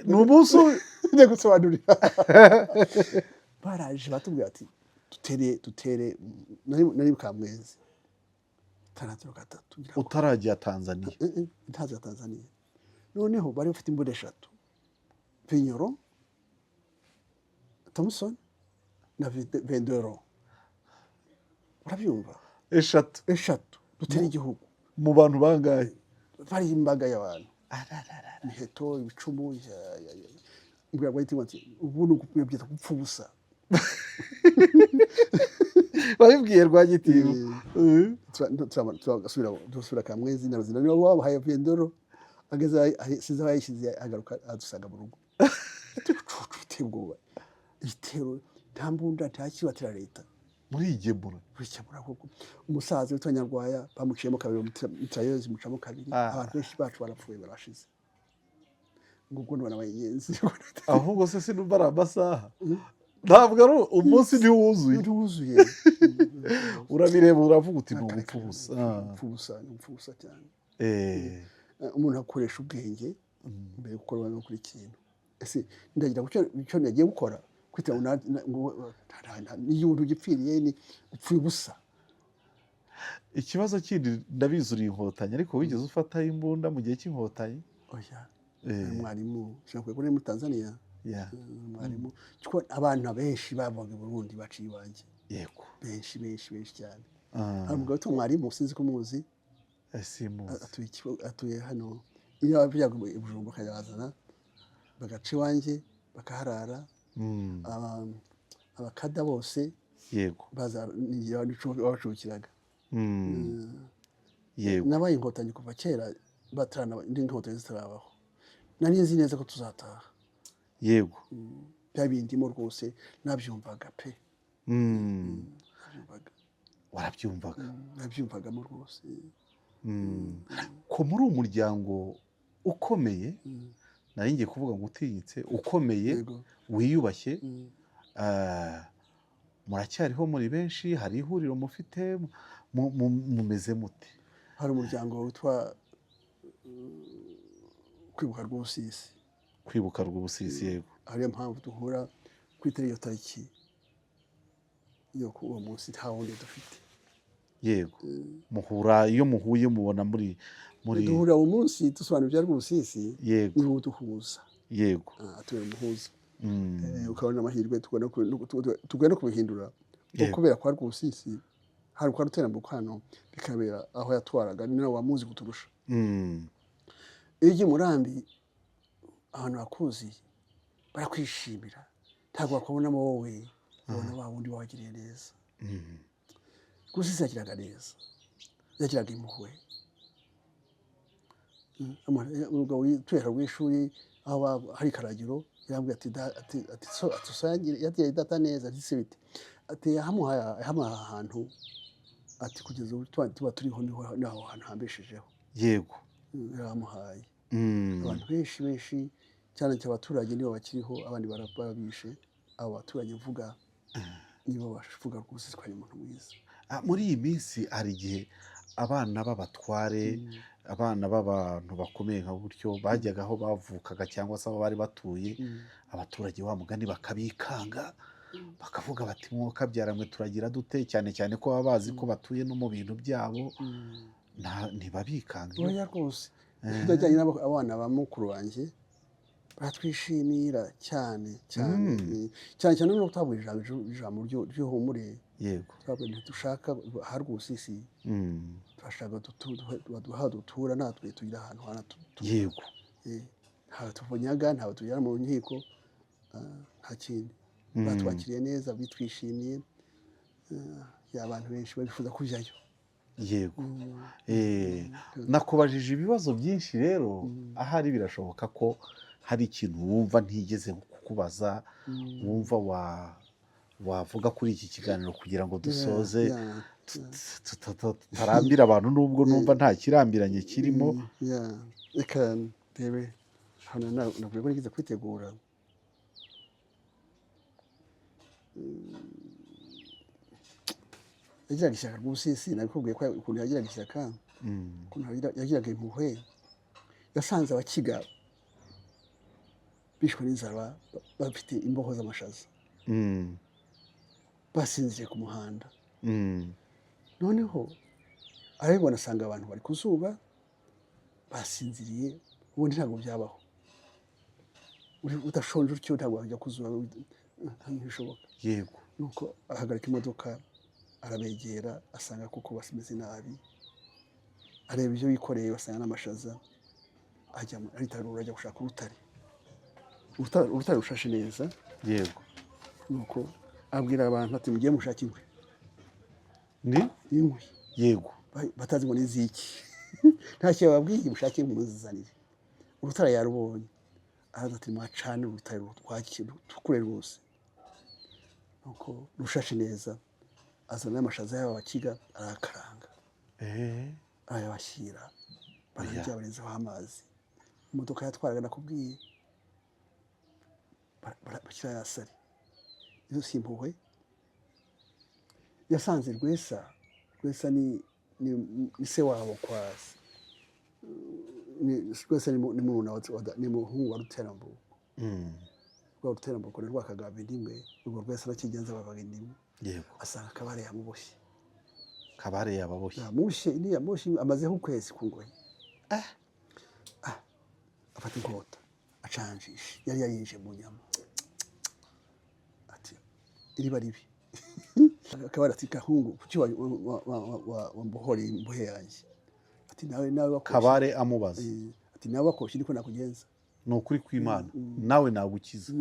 ni umunsi njye gusobanurira baraje batubwira ati dutere nari Kamwezi 6 utarajya Tanzania ntaza Tanzania noneho bari bafite imbunda 3 Pinyoro Thompson na Vendero urabyumva 3 dutera igihugu mu bantu bangahe bari imbaga y'abantu miheto ibicumu mbwira bwite ngo ubu ni ukubyita gupfa ubusa babibwiye Rwagitinywa dusubira Kamwezi na Ruzina niba wabahaye Vendero ageze sinzi aho yayishyize agaruka adusanga mu rugo biteye ubwoba ibitero nta mbunda nta kibatira leta murigemura koko umusaza witwa Nyarwaya bamuciyemo kabiri mitrailleuse mucamo kabiri abantu benshi bacu barapfuye barashize ngubwo none abayenzi ahubwo se sinumva ari amasaha ntabwo ari umunsi ntiwuzuye urabireba uravuga uti ni ubupfubusa cyane umuntu akoresha ubwenge mbere yo gukora no kuri ikintu ese ndagira icyo nagiye gukora kwita niyo ugipfiriye ni upfuye ubusa. Ikibazo kindi ndabizi uri inkotanyi ariko wigeze ufata imbunda mu gihe cy'inkotanyi? Oya mwarimu shaka kuri muri Tanzania mwarimu cyo abantu benshi bavuga i Burundi baciye iwanjye yego benshi cyane hari umugabo witwa mwarimu sinzi ko muzi atuye hano iyo abyaga i Bujumbura kayazana bagaca iwanjye bakaharara abakada bose yego baza nigira bacukiraga yego nabaye inkotanyi kuva kera batrana indi inkotanyi zitarabaho nari nzi neza ko tuzataha yego byabindimo rwose nabyumvaga pe nabyumvagamo rwose ko muri umuryango ukomeye nari ngiye kuvuga ngo utinyitse ukomeye wiyubashye muracyariho muri benshi hari ihuriro mufite mumeze mute? hari umuryango witwa kwibuka rw'ubusisi yego ariyo mpamvu duhura kwitera iyo tariki yo kuwo munsi nta wundi dufite yego muhura iyo muhuye mubona muri duhura uwo munsi dusobanura ibya rw'ubusisi yego niho duhuza yego atuye muhuza ukabona amahirwe tugenda kubihindura kubera kwa rw'ubusisi hari kwa ruterambuko hano bikabera aho yatwaraga ni nawe wamuzi kuturusha iyo Murambi abantu bakuzi barakwishimira ntabwo bakubonamo wowe ubona wa wundi wagiriye neza Rw'ubusisi yakiraga neza yakiraga impuhwe umugabo witwera rw'ishuri aho hari Karagiro yarambwiye ati so yateye data neza ati bite ati hamuhaye ahantu ati kugeza ubu tuba turiho naho hantu hambeshejeho yego yaramuhaye abantu benshi cyane cy'abaturage nibo bakiriho abandi barabishe abo baturage mvuga nibo bavuga rwose ko ari umuntu mwiza. Muri iyi minsi hari igihe abana b'abatware abana b'abantu bakomeye nka buryo bajyaga aho bavukaga cyangwa se aho bari batuye abaturage wa mugani bakabikanga bakavuga bati mwuka byaramwe turagira dute cyane ko baba bazi ko batuye no mu bintu byabo ntibabikanga. Oya rwose tudajyanye n'abana ba mukuru wanjye batwishimira cyane no gutabura ijambo ry'ihumure yego dushaka hari Rw'ubusisi turashaka dutura natwe tugira ahantu hana yego ntawe tuvunyaga ntawe tujyana mu nkiko nta kindi batwakiriye neza bitwishimiye abantu benshi bifuza kujyayo yego nakubajije ibibazo byinshi rero ahari birashoboka ko hari ikintu wumva ntigeze kukubaza wumva wavuga kuri iki kiganiro kugira ngo dusoze tutarambira abantu nubwo numva nta kirambiranye kirimo. Reka ndebe hano navuye ko nigeze kwitegura yagiraga ishyaka Rw'ubusisi nabikubwiye ko ukuntu yagiraga ishyaka ukuntu yagiraga impuhwe yasanze abakiga bishwe n'inzara bafite imboho z'amashaza basinziriye ku muhanda noneho arabibona asanga abantu bari ku zuba basinziriye ubundi ntabwo byabaho udashonje utyo ntabwo wajya ku zuba ntibishoboka yego nuko ahagarika imodoka arabegera asanga kuko basimeze nabi areba ibyo bikoreye basanga n'amashaza aritarura ajya gushaka urutare rushashe neza yego nuko abwira abantu ati mugiye mushaka inkwi yego batazi ngo n'iziki ntacyo bababwiye mushake inkwi muzizanire urutare yarubonye araza ati mwacane urutare tukure rwose nuko rushashe neza azana n'amashaza y'aba bakiga arakaranga arayabashyira bararya barenzaho amazi imodoka yatwaraga nakubwiye bashyira yasari izo si impuhwe yasanze Rwesa ni se wabo kwasi Rwesa ni muhungu wa Ruterambuko rwa Ruterambuko ni Rwakagaba indimwe urwo Rwesa arakigenza babaga indimwe asanga Kabare yamuboshye Kabare yababoshye yamuboshye amazeho ukwezi kungoye afata inkota acanjisha yari yayinje mu nyama ati iriba ribi Kabare ati kahungu kuki wambohora imbohe yanjye ati nawe wakoshye Kabare amubaza ati nawe wakoshye niko nakugenza ni ukuri kw'Imana nawe nagukiza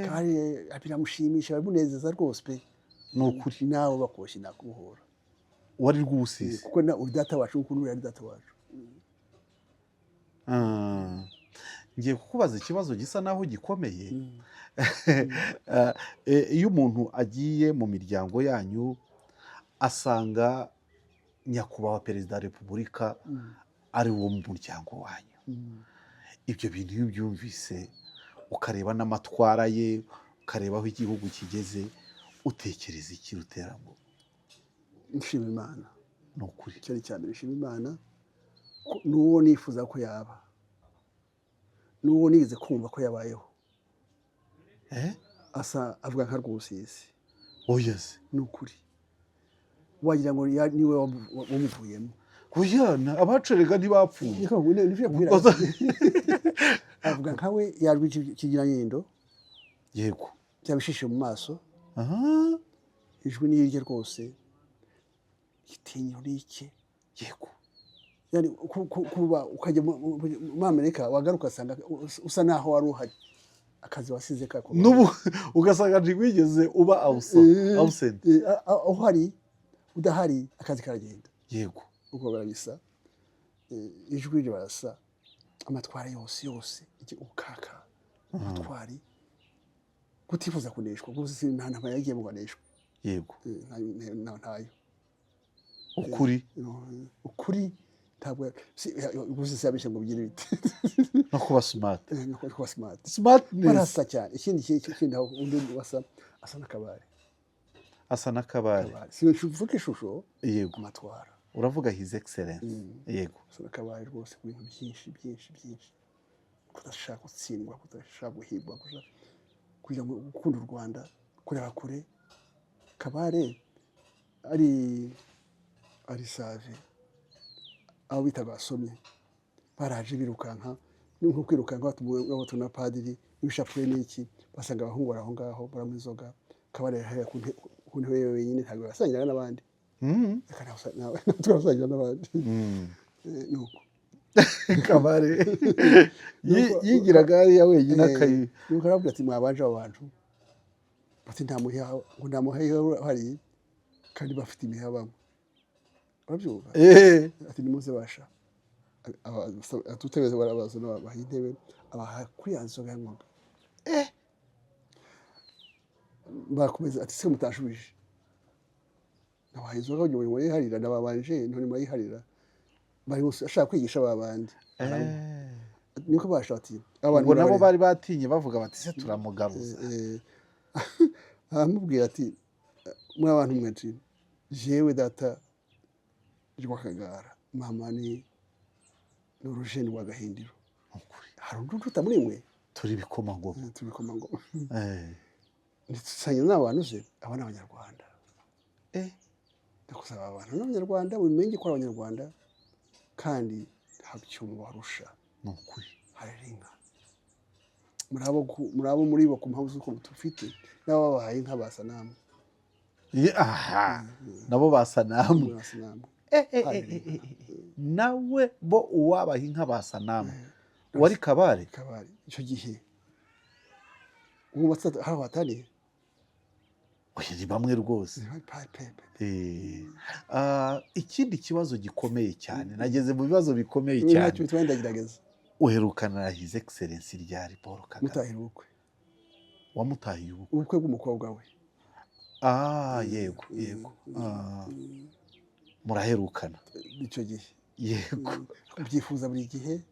Kabare biramushimisha baramunezeza rwose pe ni ukuri nawe wakoshye nakubohora wari rw'ubusisi kuko uri data wacu kuko uri data wacu ngiye kukubaza ikibazo gisa naho gikomeye iyo umuntu agiye mu miryango yanyu asanga nyakubahwa perezida wa repubulika ari wo mu muryango wanyu ibyo bintu iyo ubyumvise ukareba n'amatwara ye ukareba aho igihugu kigeze utekereza iki Ruterambuko nshima Imana ni ukuri cyari cyane nshima Imana n'uwo nifuza ko yaba n'uwo nize kumva ko yabayeho asa avuga nka Rwusisi oyese ni ukuri wagira ngo niwe wamuvuyemo kujyana abacerega ntibapfuye avuga nkawe yarwi Kigiranyendo yego cyabishishe mu maso ijwi ni irye rwose gitinya urike yego yani kuba ukajya mu Amerika wagaruka asanga usa naho wari uhari akazi wasize kako nubu ugasanga ntigwigeze uba absent uhari udahari akazi karagenda yego uko barabisa ijwi ribasa amatwara yose ukaka amatwari kutifuza kuneshwa gusa nta ntama yagiye mu ganeshwa yego ntayo ukuri ntabwo gusa sabishe ngo bigire bite no kuba smart smartness barasa cyane ikindi aho undi asa n'Akabare sinumvuga ishusho yego amatwara uravuga his excellence yego asa n'Akabare rwose ku bintu byinshi kudashaka gutsindwa kudashaka guhigwa kugira ngo gukunda u Rwanda kureba kure Kabare ari save aho bitaga basomye baraje birukanka nko kwirukanka batumuwe na padiri ibishapure n'iki basanga abahungu aho ngaho baramwizoga Kabare yahaye ku ntebe wenyine ntabwo basangira n'abandi turasangira n'abandi nuko Kabare yigiraga ya wenyine akayi nuko aravuga ati mwabanje abantu bati nta muheha hari kandi bafite imiheha bamwe urabyumva ati nimuze basha atutebeze barabaza n'abaha intebe abaha kuri ya nzoga y'inkoga bakomeza ati se mutashubije nabaha inzoga kugira ngo yiharira nababanje none mwayiharira bari ashaka kwigisha babandi niko bashati abantu nabo bari batinye bavuga bati se turamugaruza amubwira ati muri abantu mwenshi jewe data Rwakagara mama ni n'urujeni rwa Gahindiro hari undi ututa muri mwe turi bikomangoma nditsanya n'abantu se abana abanyarwanda ndakusaba abantu n'abanyarwanda bimenye ko abanyarwanda kandi ntabyumva barusha ni ukuri haririnka murabo muri bo ku mpamvu z'uko tufite nabo babahaye inka basa namwe nabo basa namwe nawe bo uwabaha inka basa namwe wari Kabare icyo gihe ubu hari abataniye oya ni bamwe rwose. Ikindi kibazo gikomeye cyane nageze mu bibazo bikomeye cyane. ntacyo bitwaye ndagerageza. Uherukana na His Excellency ryari Paul Kagame? Mutahira ubukwe. Wamutahiye ubukwe? Ubukwe bw'umukobwa we. Yego. Muraherukana icyo gihe. yego. Byifuza buri gihe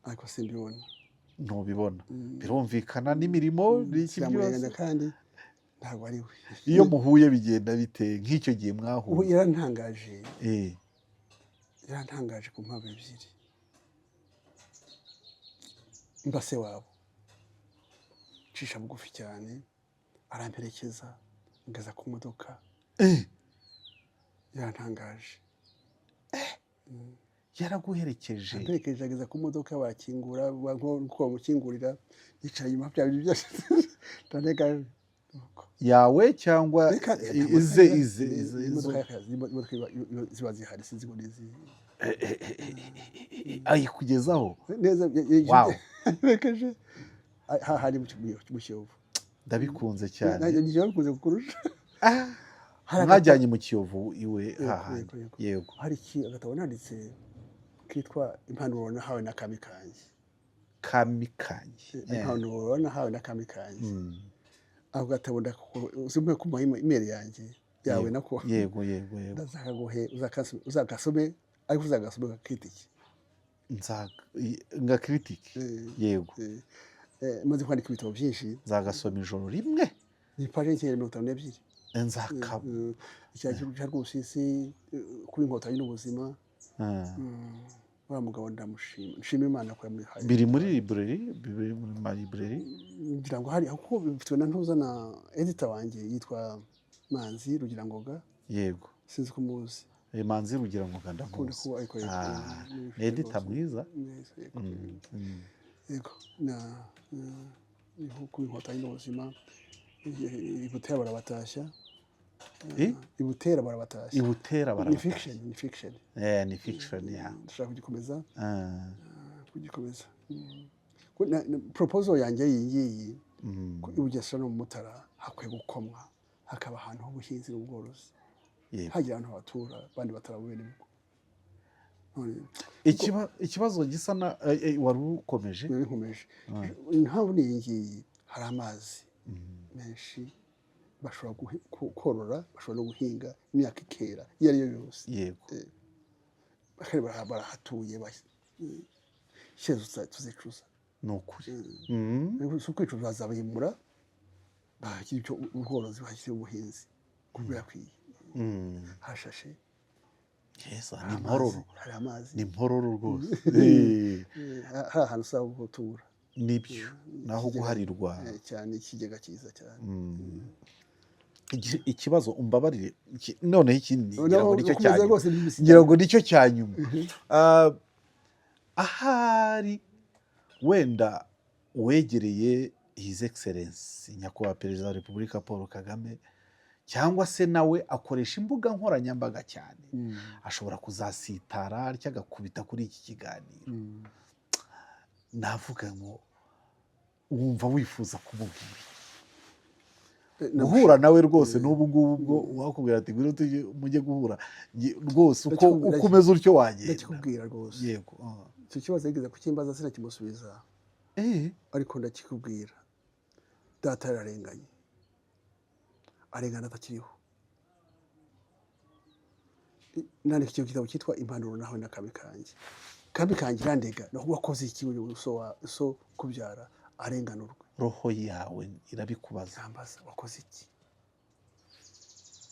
ariko simbibona. Ntubibona birumvikana n'imirimo n'iki byose kandi ntabwo ari we. iyo muhuye bigenda bite nk'icyo gihe mwahuye? Ubu yarantangaje ku mpamvu ebyiri. Mba se wabo cisha bugufi cyane, aramperekeza ngeza ku modoka. Yarantangaje. Yaraguherekeje? Amperekeje ageza ku modoka, bakingura nko bamukingurira, yicaye inyuma bya bintu byose ntantegaje yawe cyangwa ize imodoka ziba zihari sinzi ngo nizi ayikugezaho neza. Wow. Amperekeje hari mu Kiyovu. Ndabikunze cyane. Nijye wabikunze kukurusha. Mwajyanye mu Kiyovu iwe hahandi? Yego. Hari agatabo nanditse kitwa impanuro nahawe na Kamikanyi. Impanuro nahawe na Kamikanyi. Ako gatabo ndakusimwe ku email yanjye yawe nako. Yego. Ndazakaguhe uzagasome ariko uzagasome nka critique. Nga critique. Yego. Maze kwandika ibitabo byinshi. Nzagasoma ijoro rimwe. Ni page 52. Nzakaba. Icyagiye cya Rwusisi kuri Inkotanyi n'ubuzima. Wa mugabo ndamushima. Nshima Imana ko yamuhaye. Biri muri library? Ngira ngo hari kuko bifitwe na ntuza na editor wanjye yitwa Manzi Rugirangoga. Yego. Sinzi ko muzi. Manzi Rugirangoga ndamuzi. Ni editor mwiza. Yego. Ni ku Inkotanyi n'ubuzima. Ibutera barabatashya. Ibutera barabatashya. Ni fiction. Ni fiction ya. Ndashaka kugikomeza. Proposal yanjye iyi Bugesera no mu Mutara hakwiye gukomwa, hakaba ahantu h'ubuhinzi n'ubworozi. Hagira ahantu hatura bandi batarabubera ibigo. Ikibazo gisa na wari ukomeje? Nkomeje. Ntabwo ni iyi hari amazi menshi, bashobora korora, bashobora no guhinga imyaka ikera iyo ari yo yose. Yego. Barahatuye tuzicuza. Ni ukuri. Si ukwicuza bazabimura, bagira icyo ubworozi bashyira ubuhinzi kuko birakwiye. Hashashe. Ni mpororo. Hari amazi. Ni mpororo rwose. Hari ahantu usaba gutura. Nibyo naho guharirwa cyane, ikigega cyiza cyane. Ikibazo umbabarire noneho ikindi ngira ngo nicyo cya nyuma. Ahari wenda wegereye His Excellency nyakubahwa Perezida wa Repubulika Paul Kagame, cyangwa se nawe akoresha imbuga nkoranyambaga cyane, ashobora kuzasitara atya agakubita kuri iki kiganiro. Navuga ngo wumva wifuza kumubwira guhura nawe rwose n'ubu ngubu ubwo wakubwira ati ngwino tujye mujye guhura rwose uko ukomeza utyo wagenda. Ndakikubwira rwose. Yego. Icyo kibazo yigeze kukimbaza sinakimusubiza. Ariko ndakikubwira. Data yararenganye. Arengana atakiriho. Nandika icyo gitabo cyitwa impanuro nahawe na Kamikanyi. Kamikanyi irandega no wakoze iki so kubyara arenganurwe. Roho yawe irabikubaza. Yambaza wakoze iki?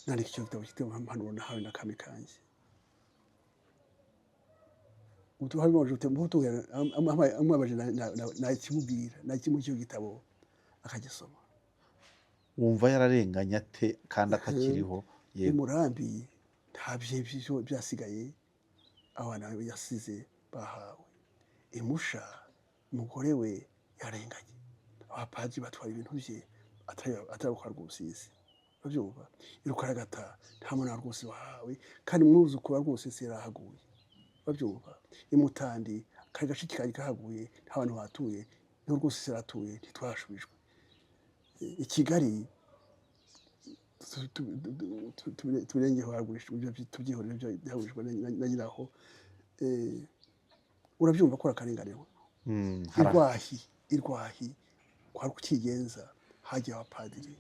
Nandika icyo gitabo cyitwa impanuro nahawe na Kamikanyi. Utuhaye mujute mbutugira amabaje nakimubwira nakimu cyo gitabo akagisoma. Wumva yararenganya ate kandi atakiriho? Yego. Umurambi ntabye byasigaye abana yasize bahawe. Imusha umugore we yarenganye. Abapadiri batwara ibintu bye atari Rwusisi. Babyumva irukaragata nta mwana rwose wahawe kandi mwuzukuru rwose sirahaguye. Babyumva imutandi kari gashiki kahaguye nta bantu batuye no rwose siratuye ntitwashubijwe. I Kigali tubirengeho hagurisha ibyo tubyihorera ibyo byahagurishwa na nyiraho urabyumva ko akarenganewe irwahi kwari kukigenza hagiye abapadiri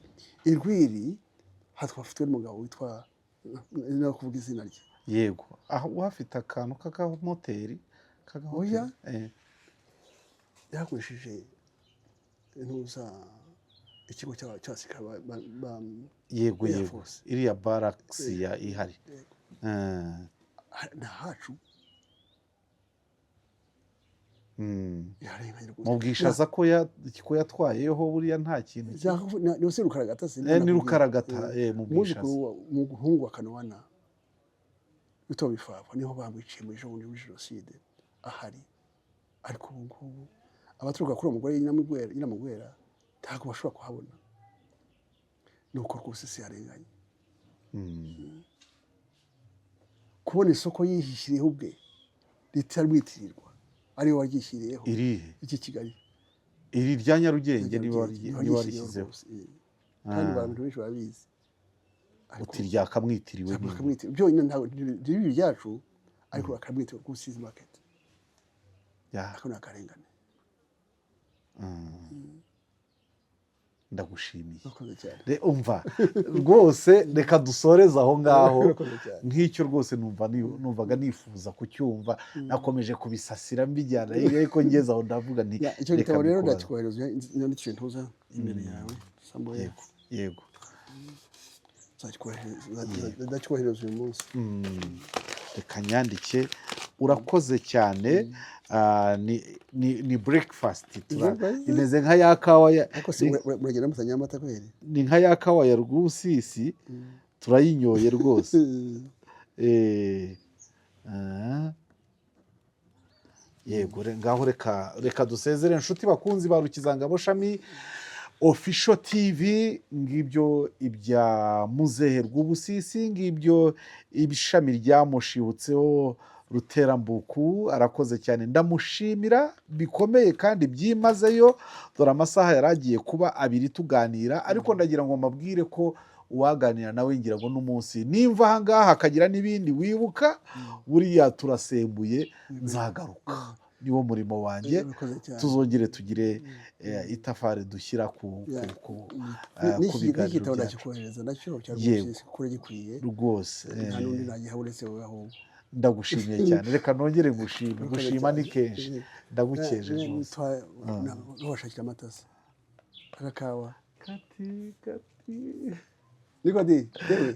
irwiri hatwafitwe n'umugabo witwa no kuvuga izina rye yego aho uhafite akantu k'akamoteri oya yahagurishije intuza ikigo cy'abasirikare yego iriya barakisi ihari na hacu mubwishaza ko yatwayeho buriya nta kintu yose rukaragata ni rukaragata mubwishaza umuhungu wa Kanowana witwa Bifafa niho bamwiciye muri ejo bundi muri jenoside ahari ariko ubu ngubu abaturuka kuri uwo mugore Nyiramugwera ntabwo bashobora kuhabona nuko rwose si yarenganye kubona isoko yihishyiriyeho ubwe ritarwitirirwa ari we waryishyiriyeho irihe iki Kigali iri rya Nyarugenge niba warishyizeho kandi abantu benshi babizi uti ryakamwitiriwe byonyine ntabwo ribi ryacu ariko bakamwitiriwe ku Rusizi market ako ni akarengane ndagushimiye umva rwose reka dusoreze aho ngaho nk'icyo rwose numvaga nifuza kucyumva nakomeje kubisasira mbijyana ariko ngeze aho ndavuga nti icyo gitabo rero ndakikohereza nandikije ntuza imbere yawe yego ndakikohereza uyu munsi reka nyandike urakoze cyane ni breakfast imeze nka ya kawa muragenda mutanya amata kweri ni nka ya kawa ya Rwusisi turayinyoye rwose yego ngaho reka dusezere inshuti bakunzi ba Rukizangabo Shami Official TV ngibyo ibya muzehe Rwubusisi ngibyo ibishami ryamushibutseho Ruterambuku arakoze cyane ndamushimira bikomeye kandi byimazeyo dore amasaha yaragiye kuba 2 tuganira ariko ndagira ngo mabwire ko uwaganira nawe ngira ngo n'umunsi nimva ahangaha akagira n'ibindi wibuka buriya turasembuye nzagaruka niwo murimo wanjye tuzongere tugire itafari dushyira ku biganiro byacu rwose nta n'undi nagiha uretse wowe ahubwo ndagushimiye cyane reka nongere gushima ni kenshi ndagukeje rwose washakira amatasi agakawa kati niko di yewe